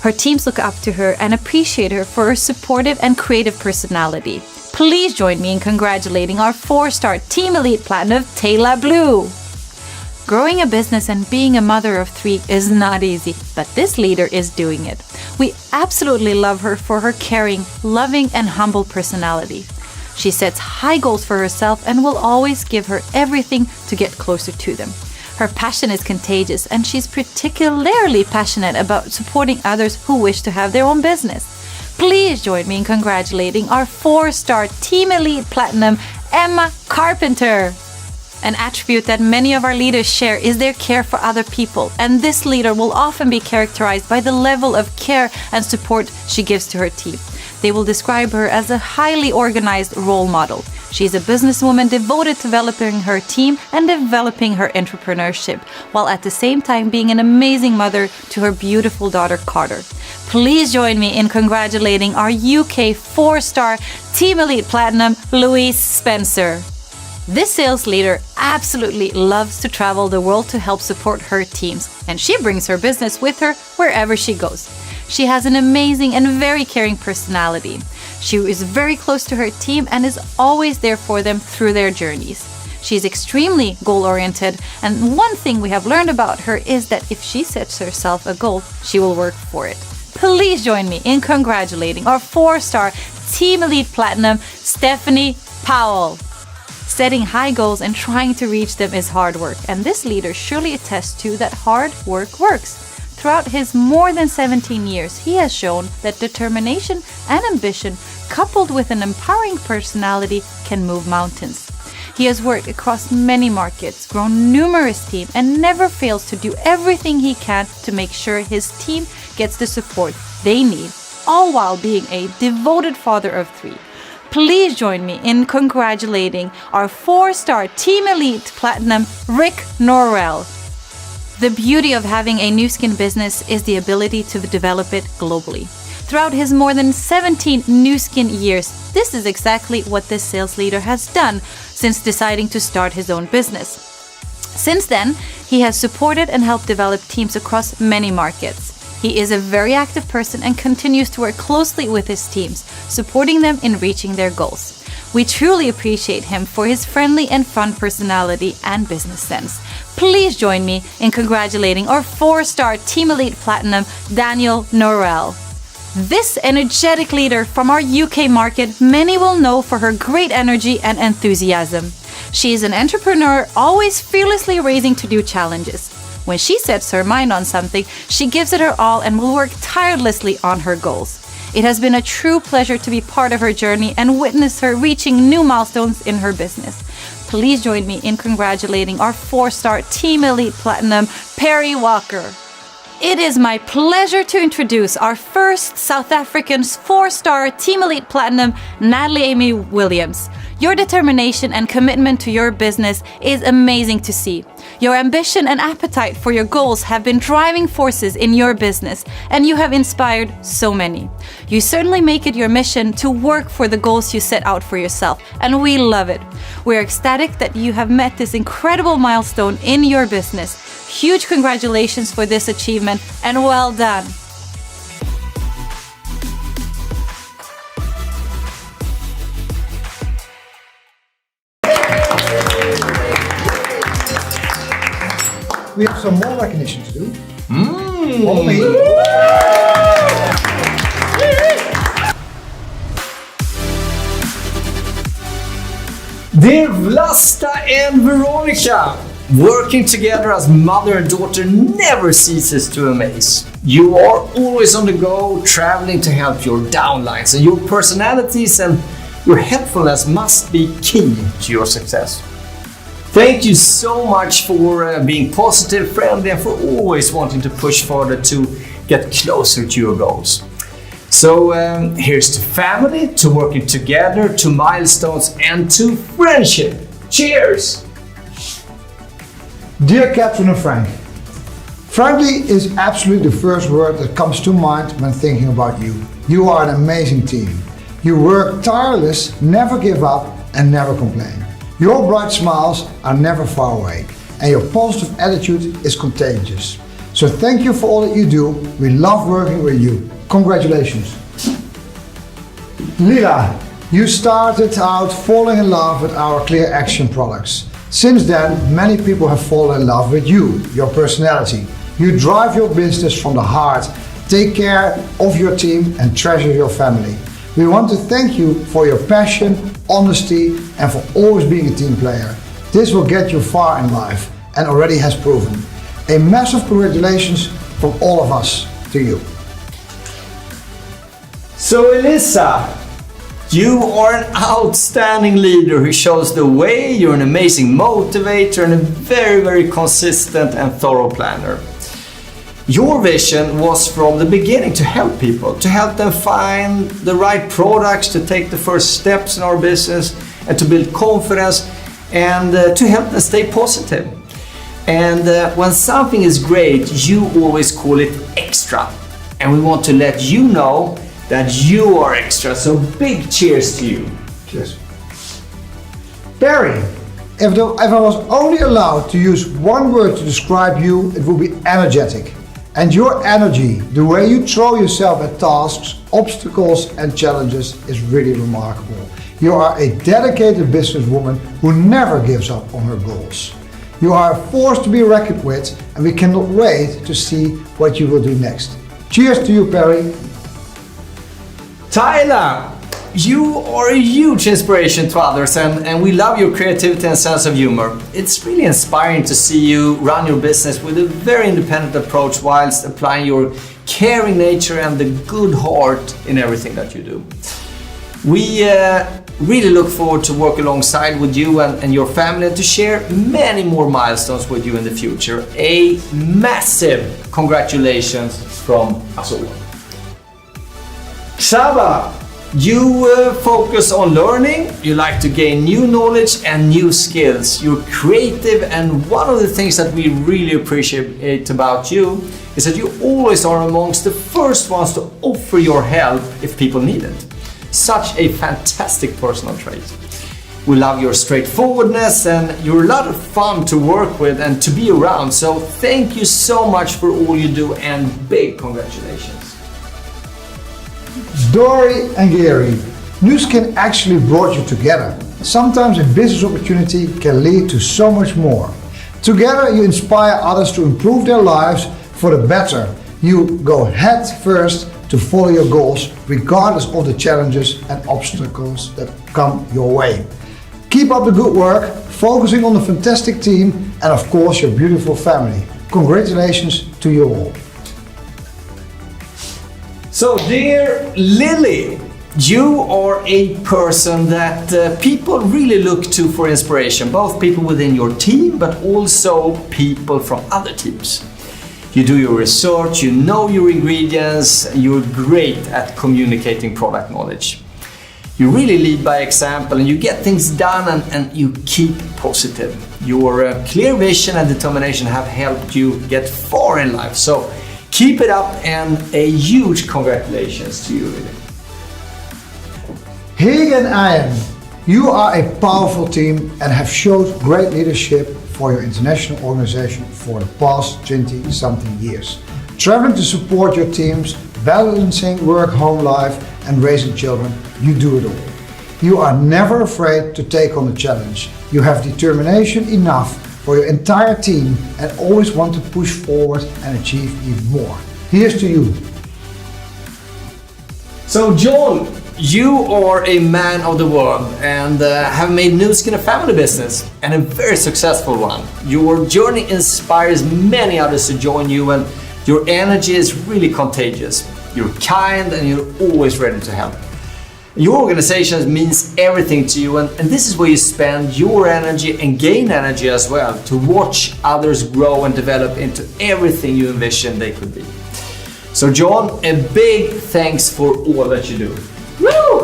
Her teams look up to her and appreciate her for her supportive and creative personality. Please join me in congratulating our 4-star Team Elite Platinum, Taylor Blue. Growing a business and being a mother of 3 is not easy, but this leader is doing it. We absolutely love her for her caring, loving and humble personality. She sets high goals for herself and will always give her everything to get closer to them. Her passion is contagious and she's particularly passionate about supporting others who wish to have their own business. Please join me in congratulating our 4-star Team Elite Platinum, Emma Carpenter. An attribute that many of our leaders share is their care for other people, and this leader will often be characterized by the level of care and support she gives to her team. They will describe her as a highly organized role model. She's a businesswoman devoted to developing her team and developing her entrepreneurship, while at the same time being an amazing mother to her beautiful daughter Carter. Please join me in congratulating our UK 4-star Team Elite Platinum, Louise Spencer. This sales leader absolutely loves to travel the world to help support her teams, and she brings her business with her wherever she goes. She has an amazing and very caring personality. She is very close to her team and is always there for them through their journeys. She is extremely goal-oriented, and one thing we have learned about her is that if she sets herself a goal, she will work for it. Please join me in congratulating our 4-star Team Elite Platinum, Stephanie Powell. Setting high goals and trying to reach them is hard work, and this leader surely attests to that hard work works. Throughout his more than 17 years, he has shown that determination and ambition, coupled with an empowering personality, can move mountains. He has worked across many markets, grown numerous teams, and never fails to do everything he can to make sure his team gets the support they need, all while being a devoted father of 3. Please join me in congratulating our 4-star Team Elite Platinum, Rick Norrell. The beauty of having a Nu Skin business is the ability to develop it globally. Throughout his more than 17 Nu Skin years, this is exactly what this sales leader has done since deciding to start his own business. Since then, he has supported and helped develop teams across many markets. He is a very active person and continues to work closely with his teams, supporting them in reaching their goals. We truly appreciate him for his friendly and fun personality and business sense. Please join me in congratulating our 4-star Team Elite Platinum, Daniel Norrell. This energetic leader from our UK market, many will know for her great energy and enthusiasm. She is an entrepreneur, always fearlessly raising to-do challenges. When she sets her mind on something, she gives it her all and will work tirelessly on her goals. It has been a true pleasure to be part of her journey and witness her reaching new milestones in her business. Please join me in congratulating our 4-star Team Elite Platinum, Perry Walker. It is my pleasure to introduce our first South African 4-star Team Elite Platinum, Natalie Amy Williams. Your determination and commitment to your business is amazing to see. Your ambition and appetite for your goals have been driving forces in your business, and you have inspired so many. You certainly make it your mission to work for the goals you set out for yourself, and we love it. We're ecstatic that you have met this incredible milestone in your business. Huge congratulations for this achievement, and well done. we have some more recognition to do. Follow me. Dear Vlasta and Veronica, working together as mother and daughter never ceases to amaze. You are always on the go, traveling to help your downlines, and your personalities and your helpfulness must be key to your success. Thank you so much for being positive, friendly, and for always wanting to push further to get closer to your goals. So here's to family, to working together, to milestones, and to friendship. Cheers! Dear Catherine and Frank, friendly is absolutely the first word that comes to mind when thinking about you. You are an amazing team. You work tireless, never give up, and never complain. Your bright smiles are never far away, and your positive attitude is contagious. So thank you for all that you do. We love working with you. Congratulations. Lila, you started out falling in love with our Clear Action products. Since then, many people have fallen in love with you, your personality. You drive your business from the heart, take care of your team, and treasure your family. We want to thank you for your passion, honesty, and for always being a team player. This will get you far in life, and already has proven. A massive congratulations from all of us to you. So Elisa, you are an outstanding leader who shows the way. You're an amazing motivator and a very, very consistent and thorough planner. Your vision was from the beginning to help people, to help them find the right products, to take the first steps in our business, and to build confidence, and to help them stay positive. And when something is great, you always call it extra. And we want to let you know that you are extra. So big cheers to you. Cheers. Barry, if I was only allowed to use one word to describe you, it would be energetic. And your energy, the way you throw yourself at tasks, obstacles and challenges is really remarkable. You are a dedicated businesswoman who never gives up on her goals. You are a force to be reckoned with, and we cannot wait to see what you will do next. Cheers to you, Perry. Tyler, you are a huge inspiration to others, and we love your creativity and sense of humor. It's really inspiring to see you run your business with a very independent approach whilst applying your caring nature and the good heart in everything that you do. We really look forward to work alongside with you and your family and to share many more milestones with you in the future. A massive congratulations from us all. Shaba, you focus on learning, you like to gain new knowledge and new skills. You're creative, and one of the things that we really appreciate about you is that you always are amongst the first ones to offer your help if people need it. Such a fantastic personal trait. We love your straightforwardness, and you're a lot of fun to work with and to be around. So thank you so much for all you do, and big congratulations. Dory and Gary, Nu Skin actually brought you together. Sometimes a business opportunity can lead to so much more. Together you inspire others to improve their lives for the better. You go head first to follow your goals regardless of the challenges and obstacles that come your way. Keep up the good work, focusing on the fantastic team and of course your beautiful family. Congratulations to you all. So dear Lily, you are a person that people really look to for inspiration, both people within your team but also people from other teams. You do your research, you know your ingredients, you're great at communicating product knowledge. You really lead by example and you get things done and you keep positive. Your clear vision and determination have helped you get far in life. So keep it up, and a huge congratulations to you, Lily. Hig and Ian, you are a powerful team and have showed great leadership for your international organization for the past 20-something years. Traveling to support your teams, balancing work, home life and raising children, you do it all. You are never afraid to take on a challenge. You have determination enough for your entire team and always want to push forward and achieve even more. Here's to you. So John, you are a man of the world and have made Nu Skin a family business and a very successful one. Your journey inspires many others to join you and your energy is really contagious. You're kind and you're always ready to help. Your organization means everything to you and this is where you spend your energy and gain energy as well to watch others grow and develop into everything you envision they could be. So John, a big thanks for all that you do. Woo!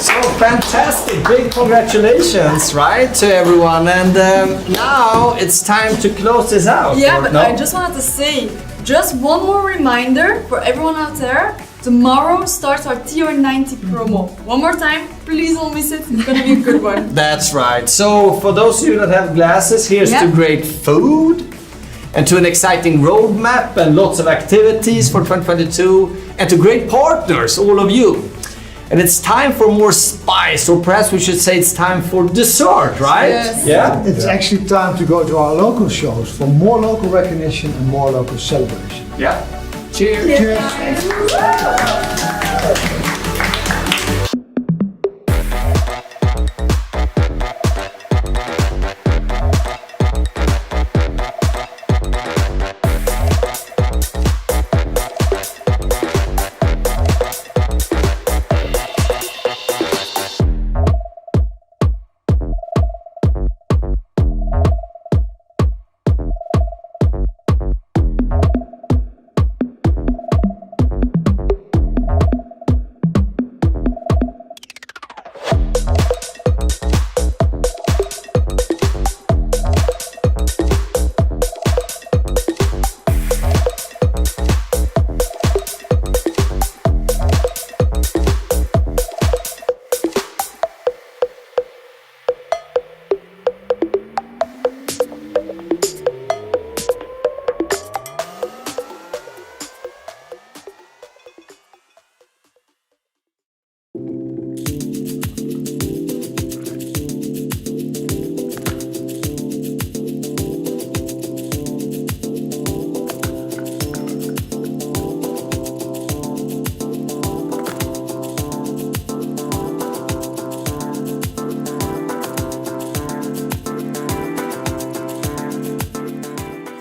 So fantastic, big congratulations, right, to everyone. And now it's time to close this out. Yeah, but I just wanted to say, just one more reminder for everyone out there. Tomorrow starts our TR90 promo. One more time, please don't miss it. It's gonna be a good one. That's right. So for those of you that have glasses, here's to great food and to an exciting roadmap and lots of activities for 2022 and to great partners, all of you. And it's time for more spice, or perhaps we should say it's time for dessert, right? Yes. Yeah? It's actually time to go to our local shows for more local recognition and more local celebration. Yeah. Cheers. Cheers.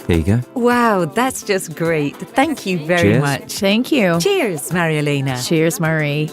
There you go. Wow, that's just great. Thank you very Cheers. much. Thank you. Cheers, Maria-Elena. Cheers, Marie.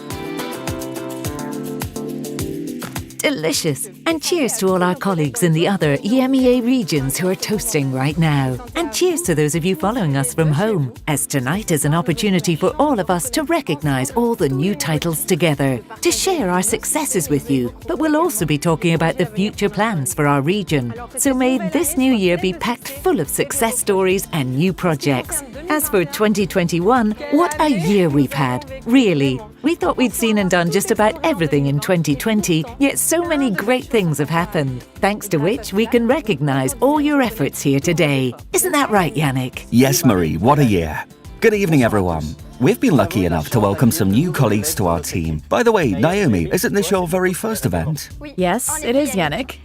Delicious. And cheers to all our colleagues in the other EMEA regions who are toasting right now. And cheers to those of you following us from home, as tonight is an opportunity for all of us to recognise all the new titles together, to share our successes with you, but we'll also be talking about the future plans for our region. So may this new year be packed full of success stories and new projects. As for 2021, what a year we've had, really. We thought we'd seen and done just about everything in 2020, yet so many great things have happened, thanks to which we can recognise all your efforts here today. Isn't that right, Yannick? Yes, Marie, what a year. Good evening, everyone. We've been lucky enough to welcome some new colleagues to our team. By the way, Naomi, isn't this your very first event? Yes, it is, Yannick.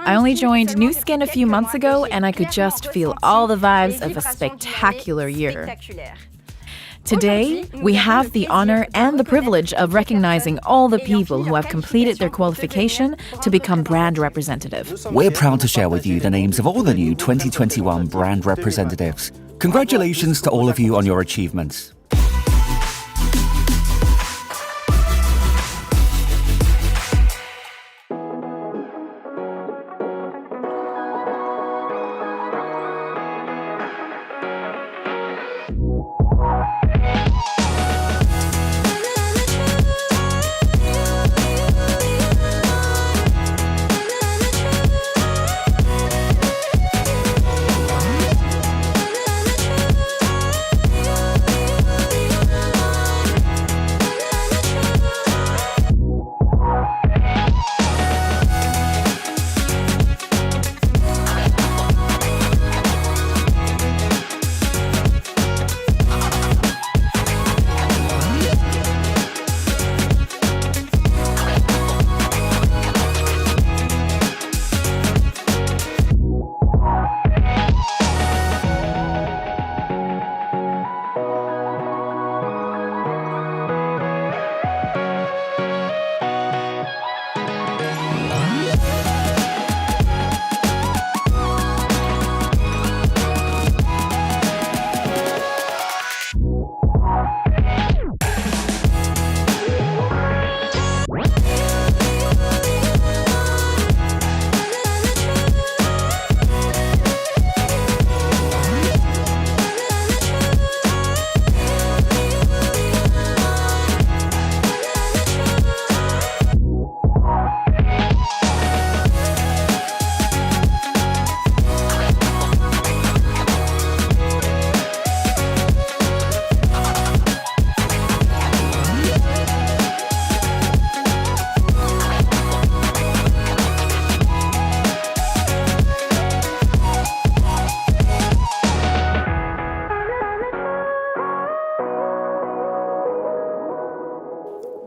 I only joined Nu Skin a few months ago and I could just feel all the vibes of a spectacular year. Today, we have the honor and the privilege of recognizing all the people who have completed their qualification to become brand representatives. We're proud to share with you the names of all the new 2021 brand representatives. Congratulations to all of you on your achievements.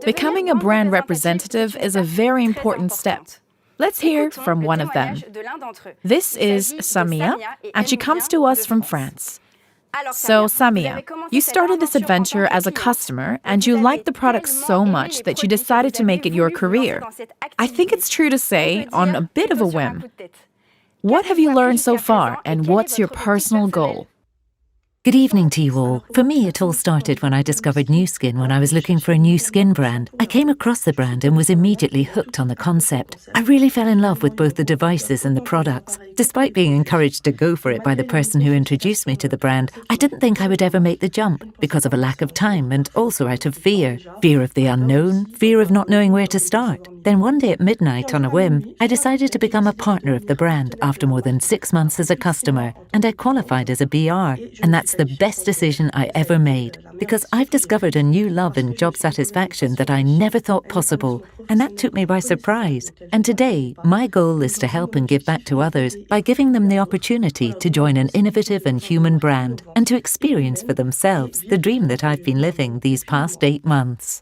Becoming a brand representative is a very important step. Let's hear from one of them. This is Samia, and she comes to us from France. So, Samia, you started this adventure as a customer and you liked the product so much that you decided to make it your career. I think it's true to say, on a bit of a whim. What have you learned so far, and what's your personal goal? Good evening to you all. For me, it all started when I discovered Nu Skin when I was looking for a new skin brand. I came across the brand and was immediately hooked on the concept. I really fell in love with both the devices and the products. Despite being encouraged to go for it by the person who introduced me to the brand, I didn't think I would ever make the jump because of a lack of time and also out of fear. Fear of the unknown, fear of not knowing where to start. Then one day at midnight, on a whim, I decided to become a partner of the brand after more than 6 months as a customer, and I qualified as a BR. And that's the best decision I ever made, because I've discovered a new love and job satisfaction that I never thought possible, and that took me by surprise. And today, my goal is to help and give back to others by giving them the opportunity to join an innovative and human brand and to experience for themselves the dream that I've been living these past 8 months.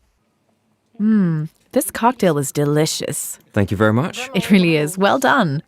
This cocktail is delicious. Thank you very much. It really is. Well done.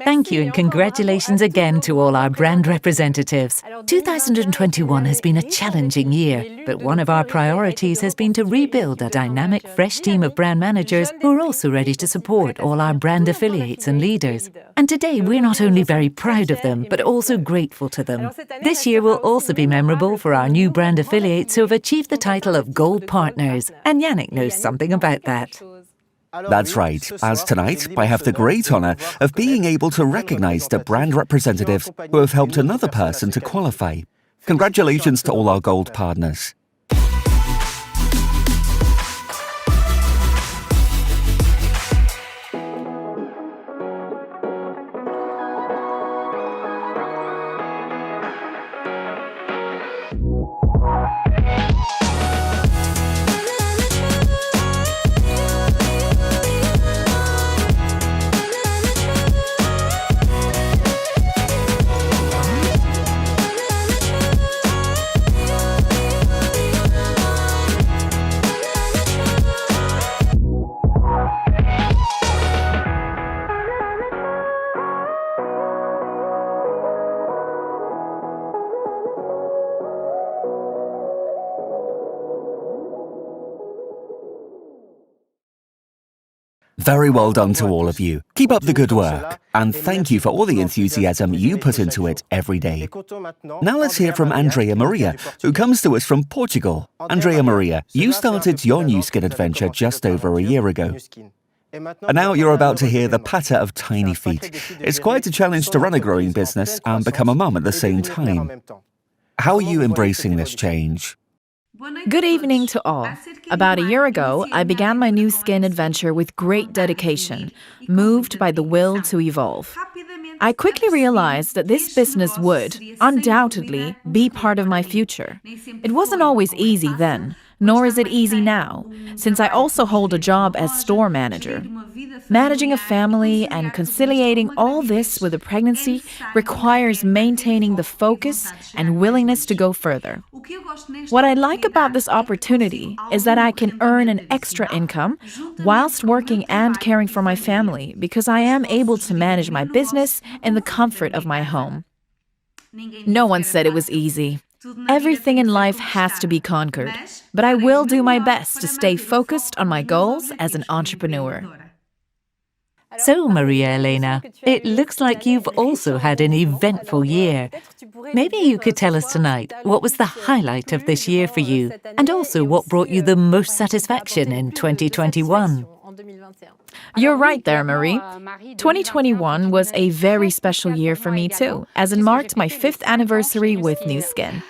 Thank you and congratulations again to all our brand representatives. 2021 has been a challenging year, but one of our priorities has been to rebuild a dynamic, fresh team of brand managers who are also ready to support all our brand affiliates and leaders. And today we're not only very proud of them, but also grateful to them. This year will also be memorable for our new brand affiliates who have achieved the title of Gold Partners, and Yannick knows something about that. That's right, as tonight I have the great honour of being able to recognise the brand representatives who have helped another person to qualify. Congratulations to all our gold partners. Very well done to all of you. Keep up the good work. And thank you for all the enthusiasm you put into it every day. Now let's hear from Andrea Maria, who comes to us from Portugal. Andrea Maria, you started your Nu Skin adventure just over a year ago. And now you're about to hear the patter of tiny feet. It's quite a challenge to run a growing business and become a mum at the same time. How are you embracing this change? Good evening to all. About a year ago, I began my Nu Skin adventure with great dedication, moved by the will to evolve. I quickly realized that this business would, undoubtedly, be part of my future. It wasn't always easy then, nor is it easy now, since I also hold a job as store manager. Managing a family and conciliating all this with a pregnancy requires maintaining the focus and willingness to go further. What I like about this opportunity is that I can earn an extra income whilst working and caring for my family, because I am able to manage my business in the comfort of my home. No one said it was easy. Everything in life has to be conquered, but I will do my best to stay focused on my goals as an entrepreneur. So, Maria Elena, it looks like you've also had an eventful year. Maybe you could tell us tonight what was the highlight of this year for you, and also what brought you the most satisfaction in 2021. You're right there, Marie. 2021 was a very special year for me too, as it marked my 5th anniversary with Nu Skin.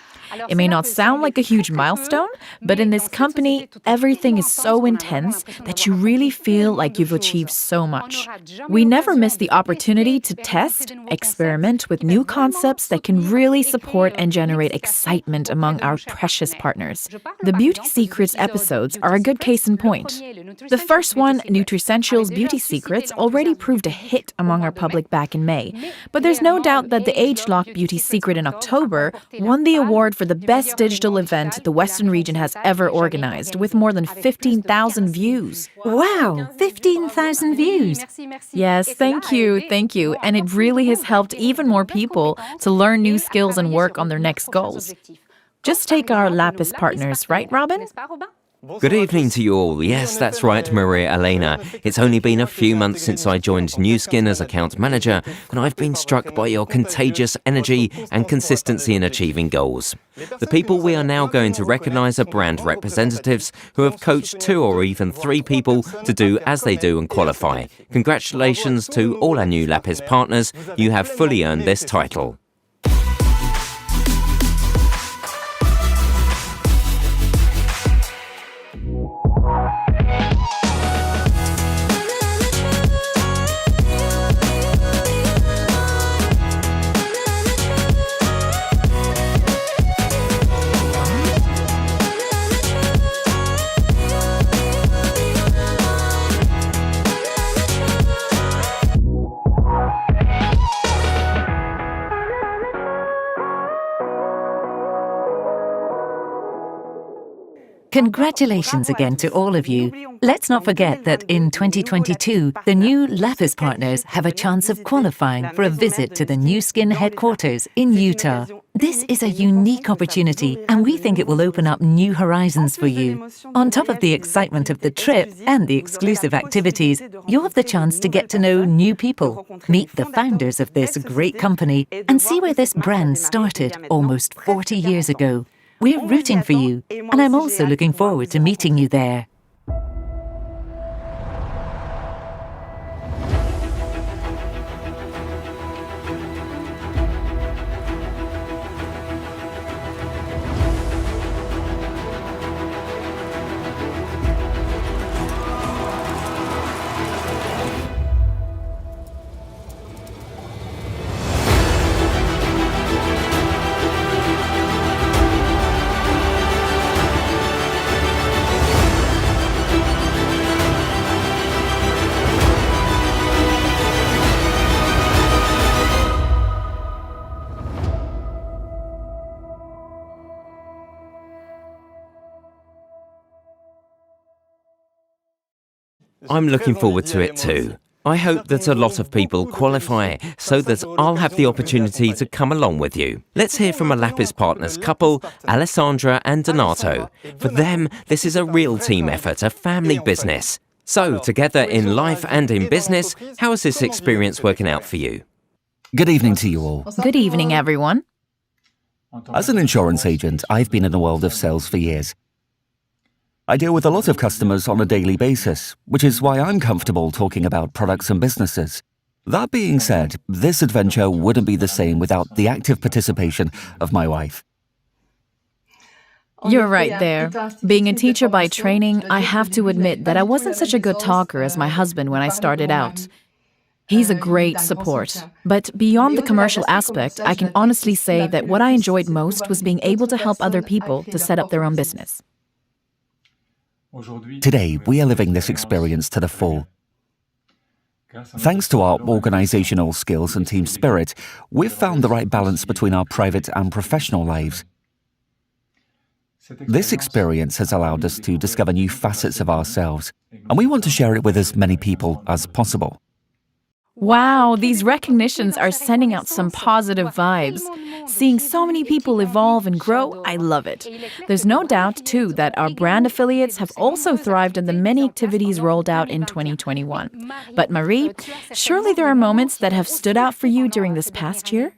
It may not sound like a huge milestone, but in this company, everything is so intense that you really feel like you've achieved so much. We never miss the opportunity to test, experiment with new concepts that can really support and generate excitement among our precious partners. The Beauty Secrets episodes are a good case in point. The first one, Nutricentials Beauty Secrets, already proved a hit among our public back in May, but there's no doubt that the age-lock Beauty Secret in October won the award for the best digital event the Western region has ever organized, with more than 15,000 views. Wow, 15,000 views. Yes, thank you. And it really has helped even more people to learn new skills and work on their next goals. Just take our Lapis partners, right, Robin? Good evening to you all. Yes, that's right, Maria Elena. It's only been a few months since I joined Nu Skin as account manager, and I've been struck by your contagious energy and consistency in achieving goals. The people we are now going to recognise are brand representatives who have coached 2 or even 3 people to do as they do and qualify. Congratulations to all our new Lapis partners. You have fully earned this title. Congratulations again to all of you. Let's not forget that in 2022, the new Lapis partners have a chance of qualifying for a visit to the Nu Skin headquarters in Utah. This is a unique opportunity, and we think it will open up new horizons for you. On top of the excitement of the trip and the exclusive activities, you'll have the chance to get to know new people, meet the founders of this great company, and see where this brand started almost 40 years ago. We're rooting for you, and I'm also looking forward to meeting you there. I'm looking forward to it too. I hope that a lot of people qualify so that I'll have the opportunity to come along with you. Let's hear from a Lapis Partners couple, Alessandra and Donato. For them, this is a real team effort, a family business. So, together in life and in business, how is this experience working out for you? Good evening to you all. Good evening, everyone. As an insurance agent, I've been in the world of sales for years. I deal with a lot of customers on a daily basis, which is why I'm comfortable talking about products and businesses. That being said, this adventure wouldn't be the same without the active participation of my wife. You're right there. Being a teacher by training, I have to admit that I wasn't such a good talker as my husband when I started out. He's a great support. But beyond the commercial aspect, I can honestly say that what I enjoyed most was being able to help other people to set up their own business. Today, we are living this experience to the full. Thanks to our organizational skills and team spirit, we've found the right balance between our private and professional lives. This experience has allowed us to discover new facets of ourselves, and we want to share it with as many people as possible. Wow, these recognitions are sending out some positive vibes. Seeing so many people evolve and grow, I love it. There's no doubt, too, that our brand affiliates have also thrived in the many activities rolled out in 2021. But Marie, surely there are moments that have stood out for you during this past year?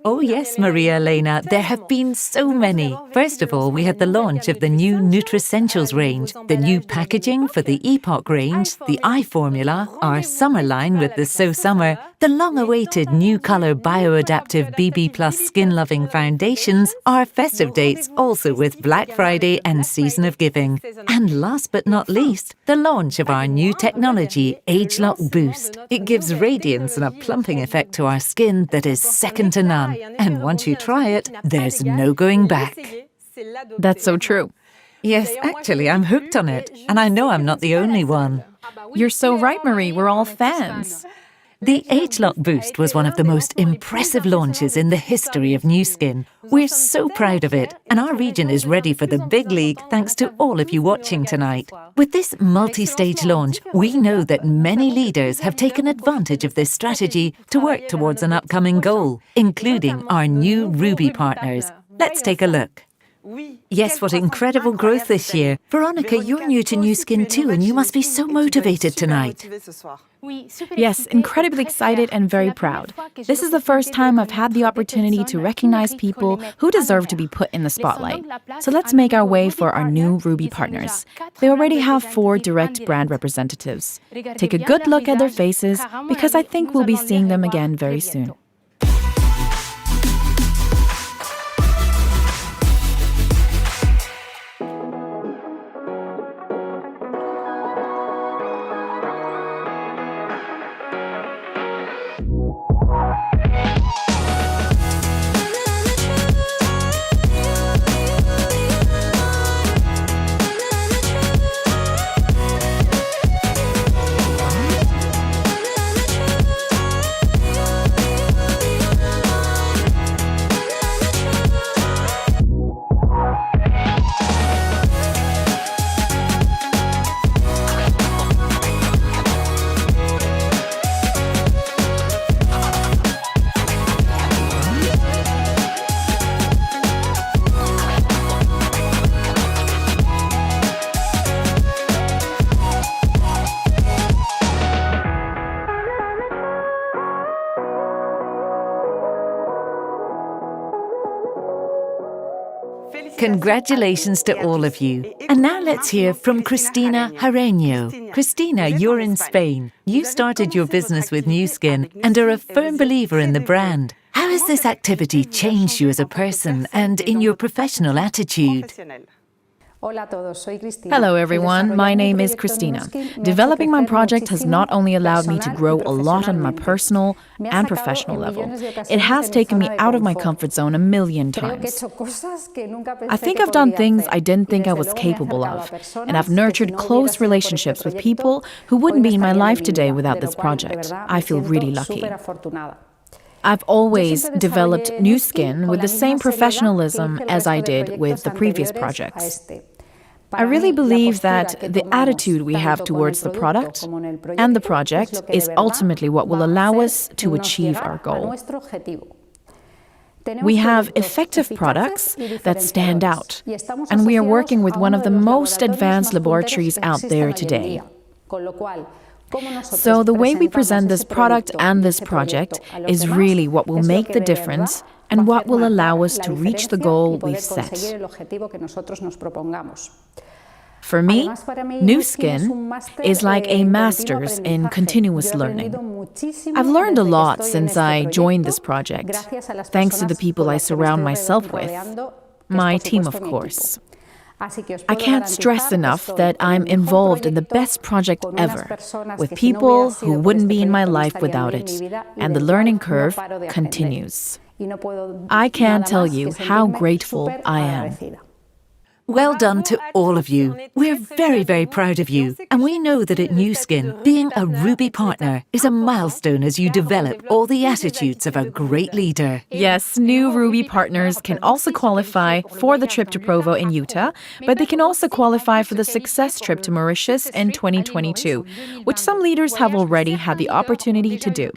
Oh yes, Maria Elena, there have been so many. First of all, we had the launch of the new Nutricentials range, the new packaging for the Epoch range, the eye formula, our summer line with the So Summer, the long-awaited new colour bioadaptive BB Plus skin-loving foundations, our festive dates also with Black Friday and Season of Giving. And last but not least, the launch of our new technology, Age Lock Boost. It gives radiance and a plumping effect to our skin that is second to none. And once you try it, there's no going back. That's so true. Yes, actually, I'm hooked on it. And I know I'm not the only one. You're so right, Marie. We're all fans. The age-lock boost was one of the most impressive launches in the history of Nu Skin. We're so proud of it, and our region is ready for the big league thanks to all of you watching tonight. With this multi-stage launch, we know that many leaders have taken advantage of this strategy to work towards an upcoming goal, including our new Ruby partners. Let's take a look. Yes, what incredible growth this year. Veronica, you're new to Nu Skin too, and you must be so motivated tonight. Yes, incredibly excited and very proud. This is the first time I've had the opportunity to recognize people who deserve to be put in the spotlight. So let's make our way for our new Ruby partners. They already have 4 direct brand representatives. Take a good look at their faces, because I think we'll be seeing them again very soon. Congratulations to all of you. And now let's hear from Cristina Jareño. Cristina, you're in Spain. You started your business with Nu Skin and are a firm believer in the brand. How has this activity changed you as a person and in your professional attitude? Hello everyone, my name is Cristina. Developing my project has not only allowed me to grow a lot on my personal and professional level, it has taken me out of my comfort zone a million times. I think I've done things I didn't think I was capable of, and I've nurtured close relationships with people who wouldn't be in my life today without this project. I feel really lucky. I've always developed Nu Skin with the same professionalism as I did with the previous projects. I really believe that the attitude we have towards the product and the project is ultimately what will allow us to achieve our goal. We have effective products that stand out, and we are working with one of the most advanced laboratories out there today. So the way we present this product and this project is really what will make the difference and what will allow us to reach the goal we've set. For me, Nu Skin is like a master's in continuous learning. I've learned a lot since I joined this project, thanks to the people I surround myself with, my team of course. I can't stress enough that I'm involved in the best project ever, with people who wouldn't be in my life without it, and the learning curve continues. I can't tell you how grateful I am. Well done to all of you. We're very, very proud of you. And we know that at Nu Skin, being a Ruby partner is a milestone as you develop all the attitudes of a great leader. Yes, new Ruby partners can also qualify for the trip to Provo in Utah, but they can also qualify for the Success trip to Mauritius in 2022, which some leaders have already had the opportunity to do.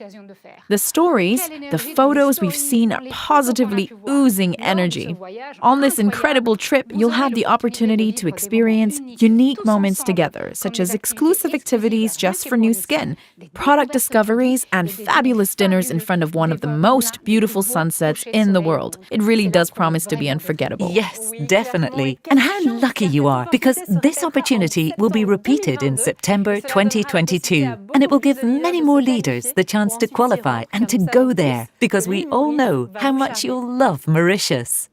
The stories, the photos we've seen are positively oozing energy. On this incredible trip, you'll have the opportunity to experience unique moments together, such as exclusive activities just for Nu Skin, product discoveries, and fabulous dinners in front of one of the most beautiful sunsets in the world. It really does promise to be unforgettable. Yes, definitely. And how lucky you are, because this opportunity will be repeated in September 2022, and it will give many more leaders the chance to qualify and to go there, because we all know how much you'll love Mauritius.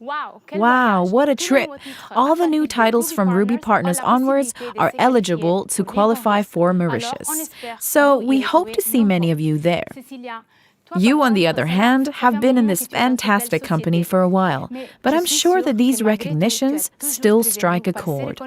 Wow, what a trip! All the new titles from Ruby Partners onwards are eligible to qualify for Mauritius. So we hope to see many of you there. You, on the other hand, have been in this fantastic company for a while, but I'm sure that these recognitions still strike a chord.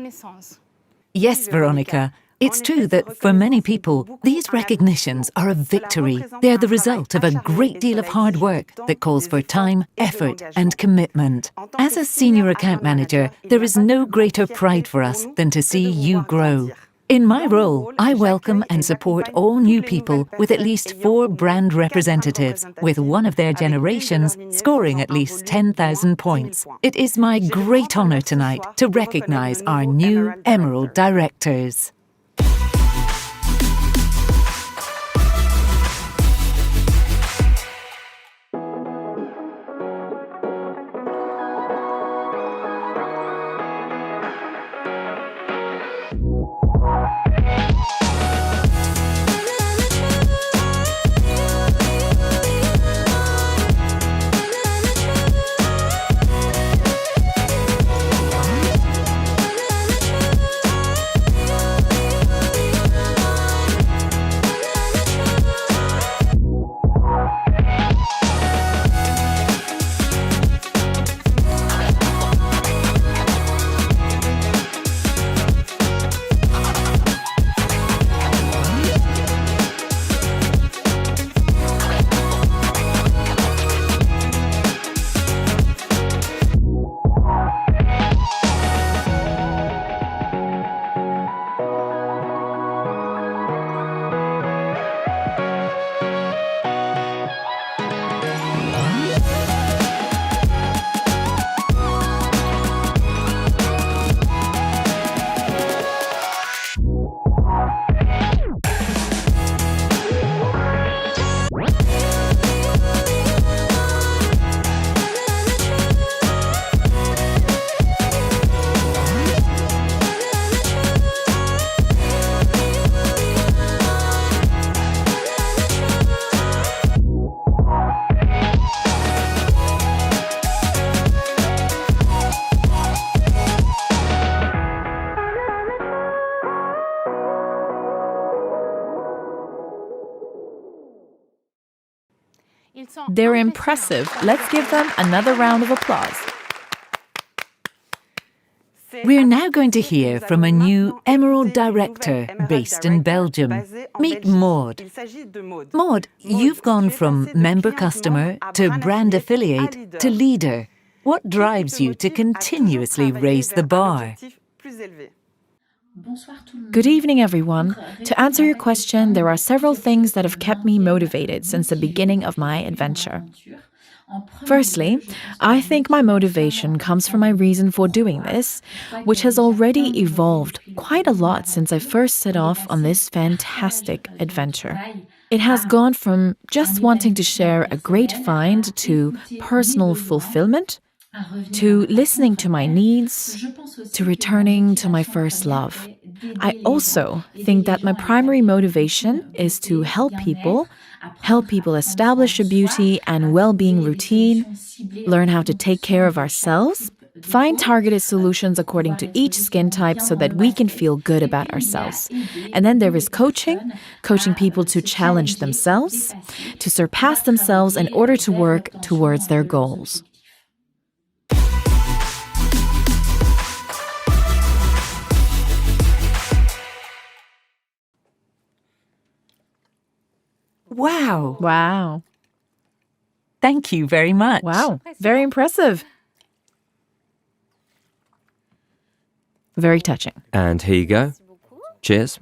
Yes, Veronica. It's true that for many people, these recognitions are a victory. They're the result of a great deal of hard work that calls for time, effort, and commitment. As a senior account manager, there is no greater pride for us than to see you grow. In my role, I welcome and support all new people with at least 4 brand representatives, with one of their generations scoring at least 10,000 points. It is my great honour tonight to recognise our new Emerald directors. They're impressive. Let's give them another round of applause. We're now going to hear from a new Emerald director based in Belgium. Meet Maud. Maud, you've gone from member customer to brand affiliate to leader. What drives you to continuously raise the bar? Good evening, everyone. To answer your question, there are several things that have kept me motivated since the beginning of my adventure. Firstly, I think my motivation comes from my reason for doing this, which has already evolved quite a lot since I first set off on this fantastic adventure. It has gone from just wanting to share a great find to personal fulfillment, to listening to my needs, to returning to my first love. I also think that my primary motivation is to help people establish a beauty and well-being routine, learn how to take care of ourselves, find targeted solutions according to each skin type so that we can feel good about ourselves. And then there is coaching people to challenge themselves, to surpass themselves in order to work towards their goals. Wow. Wow. Thank you very much. Wow. Very impressive. Very touching. And here you go. Cheers.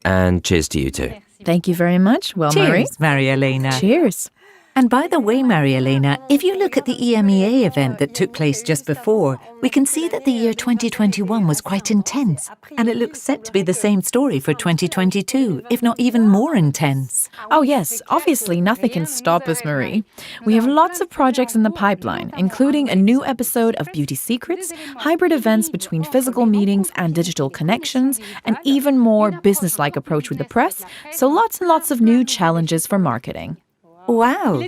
And cheers to you too. Thank you very much. Well, Cheers, Maria-Elena. Cheers. And by the way, Maria-Elena, if you look at the EMEA event that took place just before, we can see that the year 2021 was quite intense. And it looks set to be the same story for 2022, if not even more intense. Oh yes, obviously nothing can stop us, Marie. We have lots of projects in the pipeline, including a new episode of Beauty Secrets, hybrid events between physical meetings and digital connections, an even more business-like approach with the press, so lots and lots of new challenges for marketing. Wow!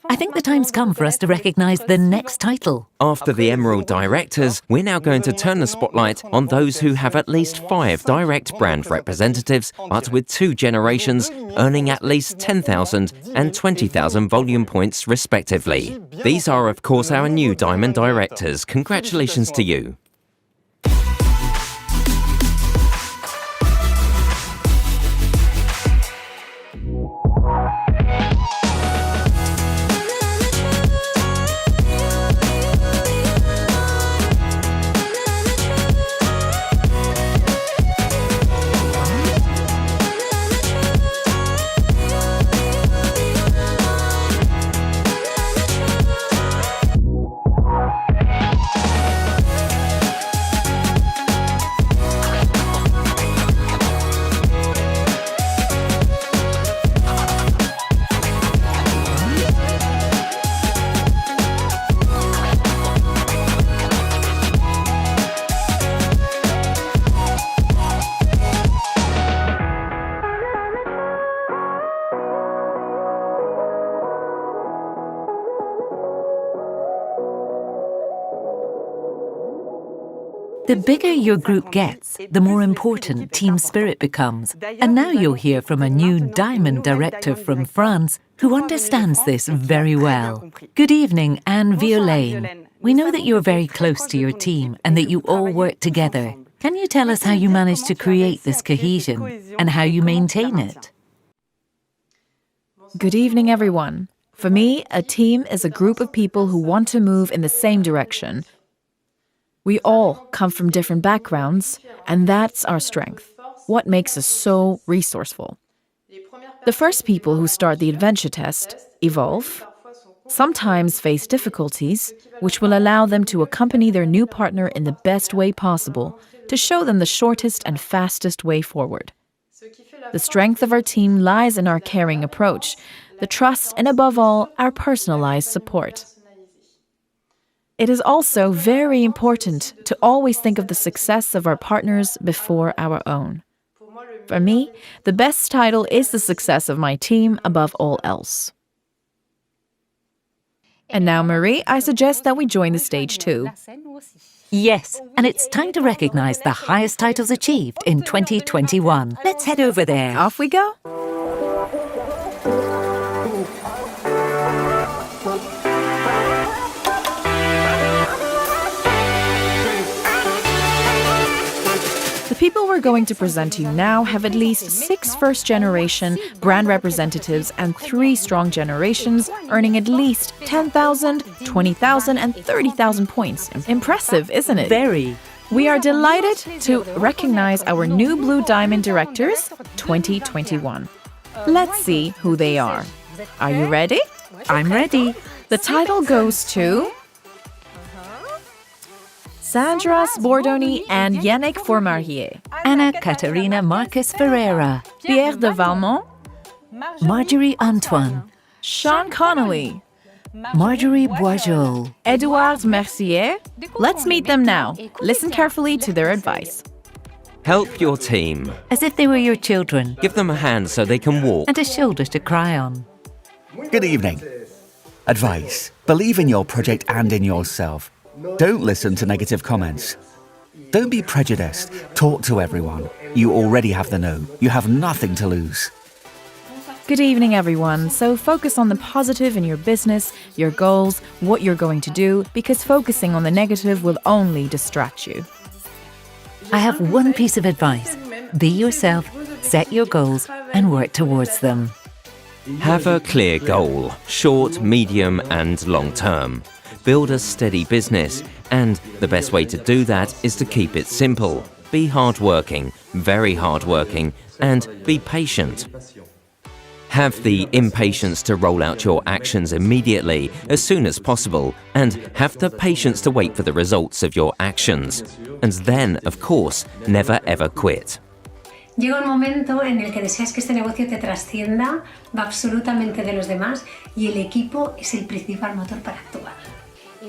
I think the time's come for us to recognise the next title. After the Emerald Directors, we're now going to turn the spotlight on those who have at least 5 direct brand representatives, but with 2 generations, earning at least 10,000 and 20,000 volume points respectively. These are, of course, our new Diamond Directors. Congratulations to you. The bigger your group gets, the more important team spirit becomes. And now you'll hear from a new Diamond Director from France who understands this very well. Good evening, Anne Violaine. We know that you're very close to your team and that you all work together. Can you tell us how you manage to create this cohesion and how you maintain it? Good evening, everyone. For me, a team is a group of people who want to move in the same direction. We all come from different backgrounds, and that's our strength, what makes us so resourceful. The first people who start the adventure test, Evolve, sometimes face difficulties, which will allow them to accompany their new partner in the best way possible, to show them the shortest and fastest way forward. The strength of our team lies in our caring approach, the trust, and above all, our personalized support. It is also very important to always think of the success of our partners before our own. For me, the best title is the success of my team above all else. And now, Marie, I suggest that we join the stage too. Yes, and it's time to recognise the highest titles achieved in 2021. Let's head over there. Off we go. The people we're going to present to you now have at least 6 first-generation brand representatives and 3 strong generations, earning at least 10,000, 20,000 and 30,000 points. Impressive, isn't it? Very. We are delighted to recognize our new Blue Diamond Directors 2021. Let's see who they are. Are you ready? I'm ready. The title goes to Sandra Sbordoni and Yannick Formarier. Anna Caterina Marcus Ferreira. Pierre de Valmont. Marjorie Antoine. Sean Connolly. Marjorie Boisjol. Edouard Mercier. Let's meet them now. Listen carefully to their advice. Help your team. As if they were your children. Give them a hand so they can walk. And a shoulder to cry on. Good evening. Advice. Believe in your project and in yourself. Don't listen to negative comments. Don't be prejudiced. Talk to everyone. You already have the know. You have nothing to lose. Good evening, everyone. So focus on the positive in your business, your goals, what you're going to do, because focusing on the negative will only distract you. I have one piece of advice. Be yourself, set your goals, and work towards them. Have a clear goal, short, medium, and long term. Build a steady business, and the best way to do that is to keep it simple. Be hardworking, very hardworking, and be patient. Have the impatience to roll out your actions immediately, as soon as possible, and have the patience to wait for the results of your actions. And then, of course, never ever quit. Llega un momento en el que deseas que este negocio te trascienda, va absolutamente de los demás y el equipo es el principal motor para actuar.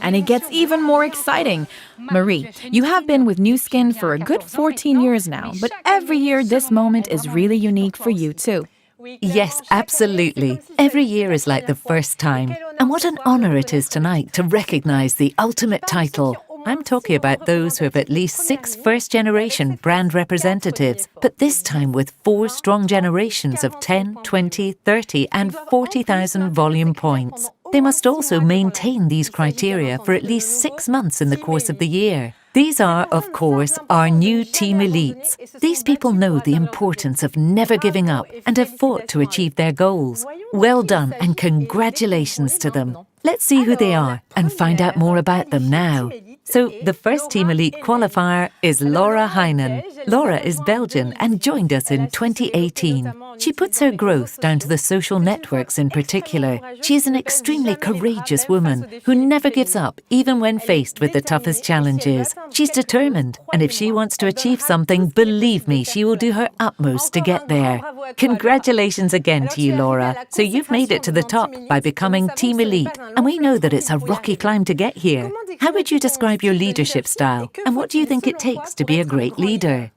And it gets even more exciting. Marie, you have been with Nu Skin for a good 14 years now, but every year this moment is really unique for you too. Yes, absolutely. Every year is like the first time. And what an honour it is tonight to recognise the ultimate title. I'm talking about those who have at least 6 first-generation brand representatives, but this time with 4 strong generations of 10, 20, 30 and 40,000 volume points. They must also maintain these criteria for at least 6 months in the course of the year. These are, of course, our new team elites. These people know the importance of never giving up and have fought to achieve their goals. Well done and congratulations to them. Let's see who they are and find out more about them now. So the first Team Elite qualifier is Laura Heinen. Laura is Belgian and joined us in 2018. She puts her growth down to the social networks in particular. She is an extremely courageous woman who never gives up even when faced with the toughest challenges. She's determined, and if she wants to achieve something, believe me, she will do her utmost to get there. Congratulations again to you, Laura. So you've made it to the top by becoming Team Elite, and we know that it's a rocky climb to get here. How would you describe your leadership style, and what do you think it takes to be a great leader?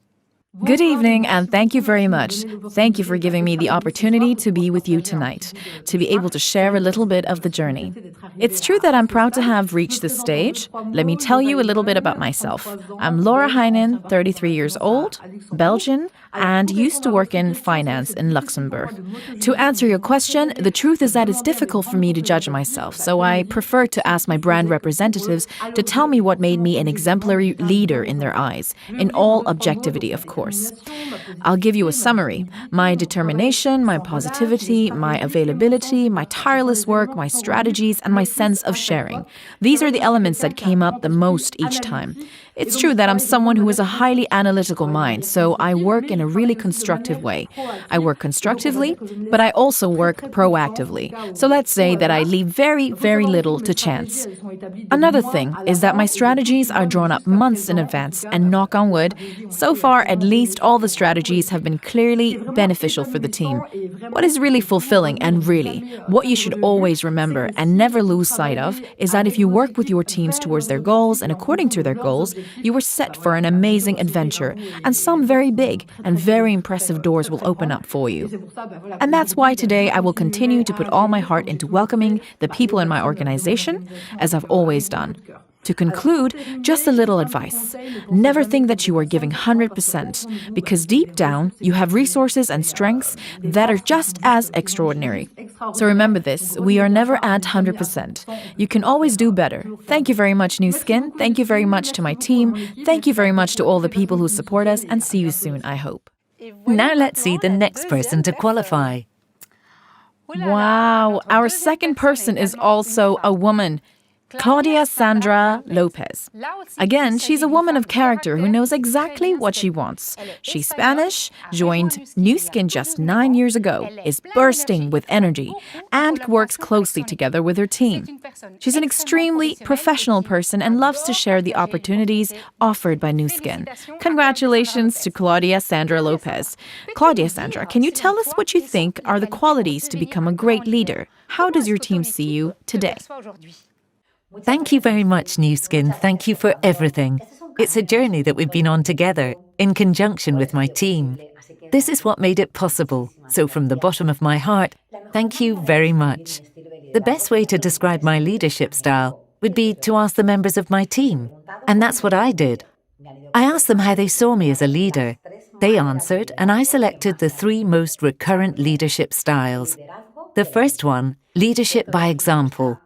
Good evening, and thank you very much. Thank you for giving me the opportunity to be with you tonight, to be able to share a little bit of the journey. It's true that I'm proud to have reached this stage. Let me tell you a little bit about myself. I'm Laura Heinen, 33 years old, Belgian, and used to work in finance in Luxembourg. To answer your question, the truth is that it's difficult for me to judge myself, so I prefer to ask my brand representatives to tell me what made me an exemplary leader in their eyes, in all objectivity, of course. I'll give you a summary. My determination, my positivity, my availability, my tireless work, my strategies, and my sense of sharing. These are the elements that came up the most each time. It's true that I'm someone who has a highly analytical mind, so I work in a really constructive way. I work constructively, but I also work proactively. So let's say that I leave very, very little to chance. Another thing is that my strategies are drawn up months in advance, and knock on wood, so far at least all the strategies have been clearly beneficial for the team. What is really fulfilling and really what you should always remember and never lose sight of is that if you work with your teams towards their goals and according to their goals, you are set for an amazing adventure, and some very big and very impressive doors will open up for you. And that's why today I will continue to put all my heart into welcoming the people in my organization, as I've always done. To conclude, just a little advice. Never think that you are giving 100%, because deep down you have resources and strengths that are just as extraordinary. So remember this, we are never at 100%. You can always do better. Thank you very much, New Skin. Thank you very much to my team. Thank you very much to all the people who support us, and see you soon, I hope. Now let's see the next person to qualify. Wow, our second person is also a woman. Claudia Sandra Lopez. Again, she's a woman of character who knows exactly what she wants. She's Spanish, joined New Skin just 9 years ago, is bursting with energy, and works closely together with her team. She's an extremely professional person and loves to share the opportunities offered by New Skin. Congratulations to Claudia Sandra Lopez. Claudia Sandra, can you tell us what you think are the qualities to become a great leader? How does your team see you today? Thank you very much, New Skin. Thank you for everything. It's a journey that we've been on together, in conjunction with my team. This is what made it possible. So from the bottom of my heart, thank you very much. The best way to describe my leadership style would be to ask the members of my team. And that's what I did. I asked them how they saw me as a leader. They answered, and I selected the 3 most recurrent leadership styles. The first one, leadership by example.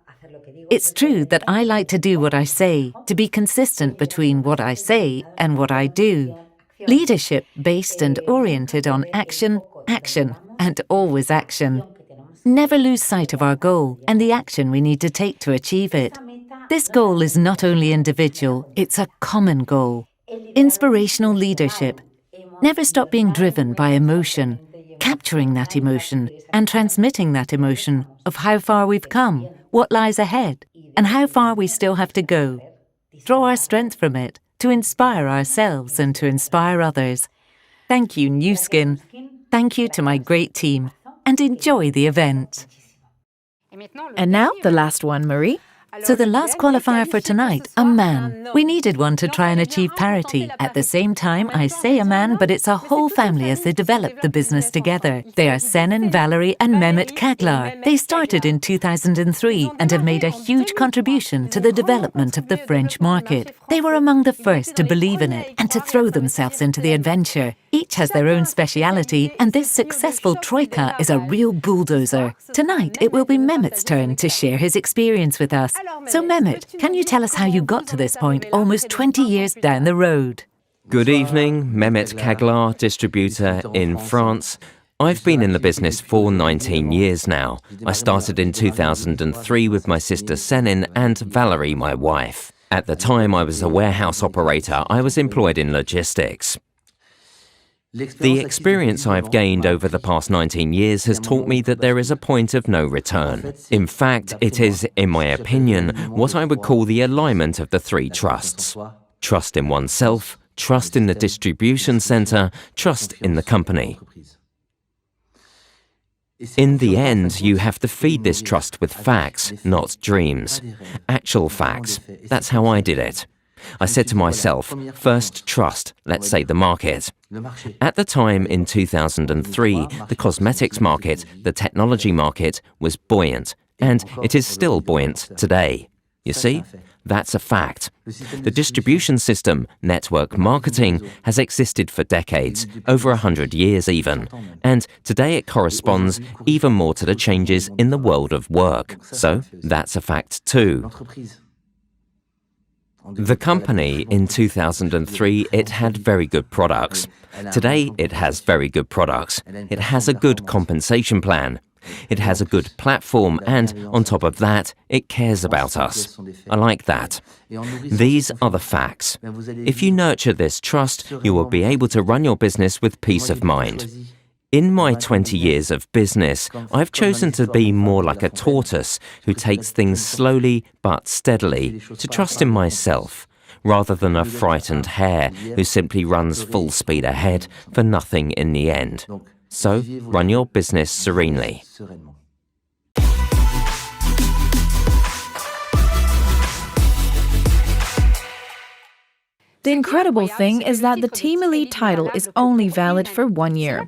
It's true that I like to do what I say, to be consistent between what I say and what I do. Leadership based and oriented on action, action, and always action. Never lose sight of our goal and the action we need to take to achieve it. This goal is not only individual, it's a common goal. Inspirational leadership. Never stop being driven by emotion, capturing that emotion and transmitting that emotion of how far we've come, what lies ahead, and how far we still have to go. Draw our strength from it to inspire ourselves and to inspire others. Thank you, New Skin. Thank you to my great team, and enjoy the event. And now, the last one, Marie. So the last qualifier for tonight, a man. We needed one to try and achieve parity. At the same time, I say a man, but it's a whole family as they developed the business together. They are Senan, Valerie and Mehmet Kaglar. They started in 2003 and have made a huge contribution to the development of the French market. They were among the first to believe in it and to throw themselves into the adventure. Each has their own speciality, and this successful troika is a real bulldozer. Tonight, it will be Mehmet's turn to share his experience with us. So Mehmet, can you tell us how you got to this point almost 20 years down the road? Good evening, Mehmet Kaglar, distributor in France. I've been in the business for 19 years now. I started in 2003 with my sister Senin and Valerie, my wife. At the time I was a warehouse operator, I was employed in logistics. The experience I've gained over the past 19 years has taught me that there is a point of no return. In fact, it is, in my opinion, what I would call the alignment of the three trusts. Trust in oneself, trust in the distribution center, trust in the company. In the end, you have to feed this trust with facts, not dreams. Actual facts. That's how I did it. I said to myself, first trust, let's say the market. At the time in 2003, the cosmetics market, the technology market, was buoyant, and it is still buoyant today. You see? That's a fact. The distribution system, network marketing, has existed for decades, over 100 years even, and today it corresponds even more to the changes in the world of work. So that's a fact too. The company in 2003, it had very good products. Today, it has very good products. It has a good compensation plan. It has a good platform, and on top of that, it cares about us. I like that. These are the facts. If you nurture this trust, you will be able to run your business with peace of mind. In my 20 years of business, I've chosen to be more like a tortoise who takes things slowly but steadily, to trust in myself, rather than a frightened hare who simply runs full speed ahead for nothing in the end. So, run your business serenely. The incredible thing is that the Team Elite title is only valid for 1 year.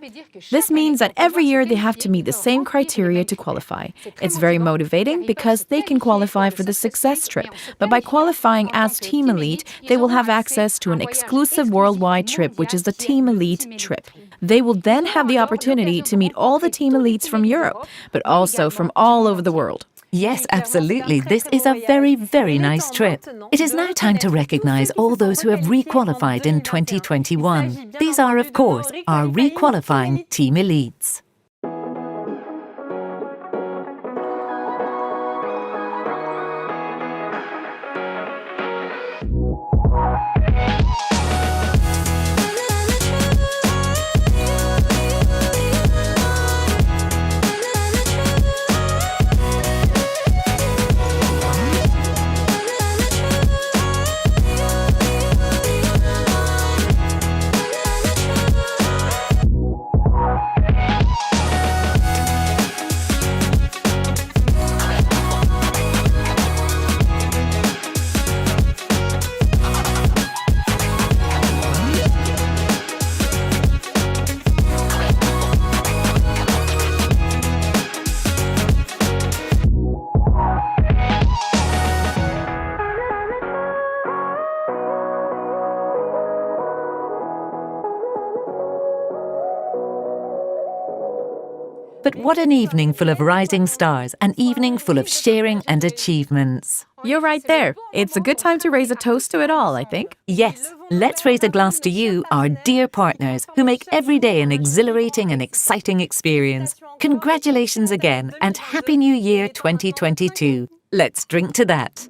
This means that every year they have to meet the same criteria to qualify. It's very motivating because they can qualify for the Success Trip, but by qualifying as Team Elite, they will have access to an exclusive worldwide trip, which is the Team Elite trip. They will then have the opportunity to meet all the Team Elites from Europe, but also from all over the world. Yes, absolutely. This is a very, very nice trip. It is now time to recognize all those who have re-qualified in 2021. These are, of course, our re-qualifying Team Elites. But what an evening full of rising stars, an evening full of sharing and achievements. You're right there. It's a good time to raise a toast to it all, I think. Yes, let's raise a glass to you, our dear partners, who make every day an exhilarating and exciting experience. Congratulations again, and Happy New Year 2022. Let's drink to that.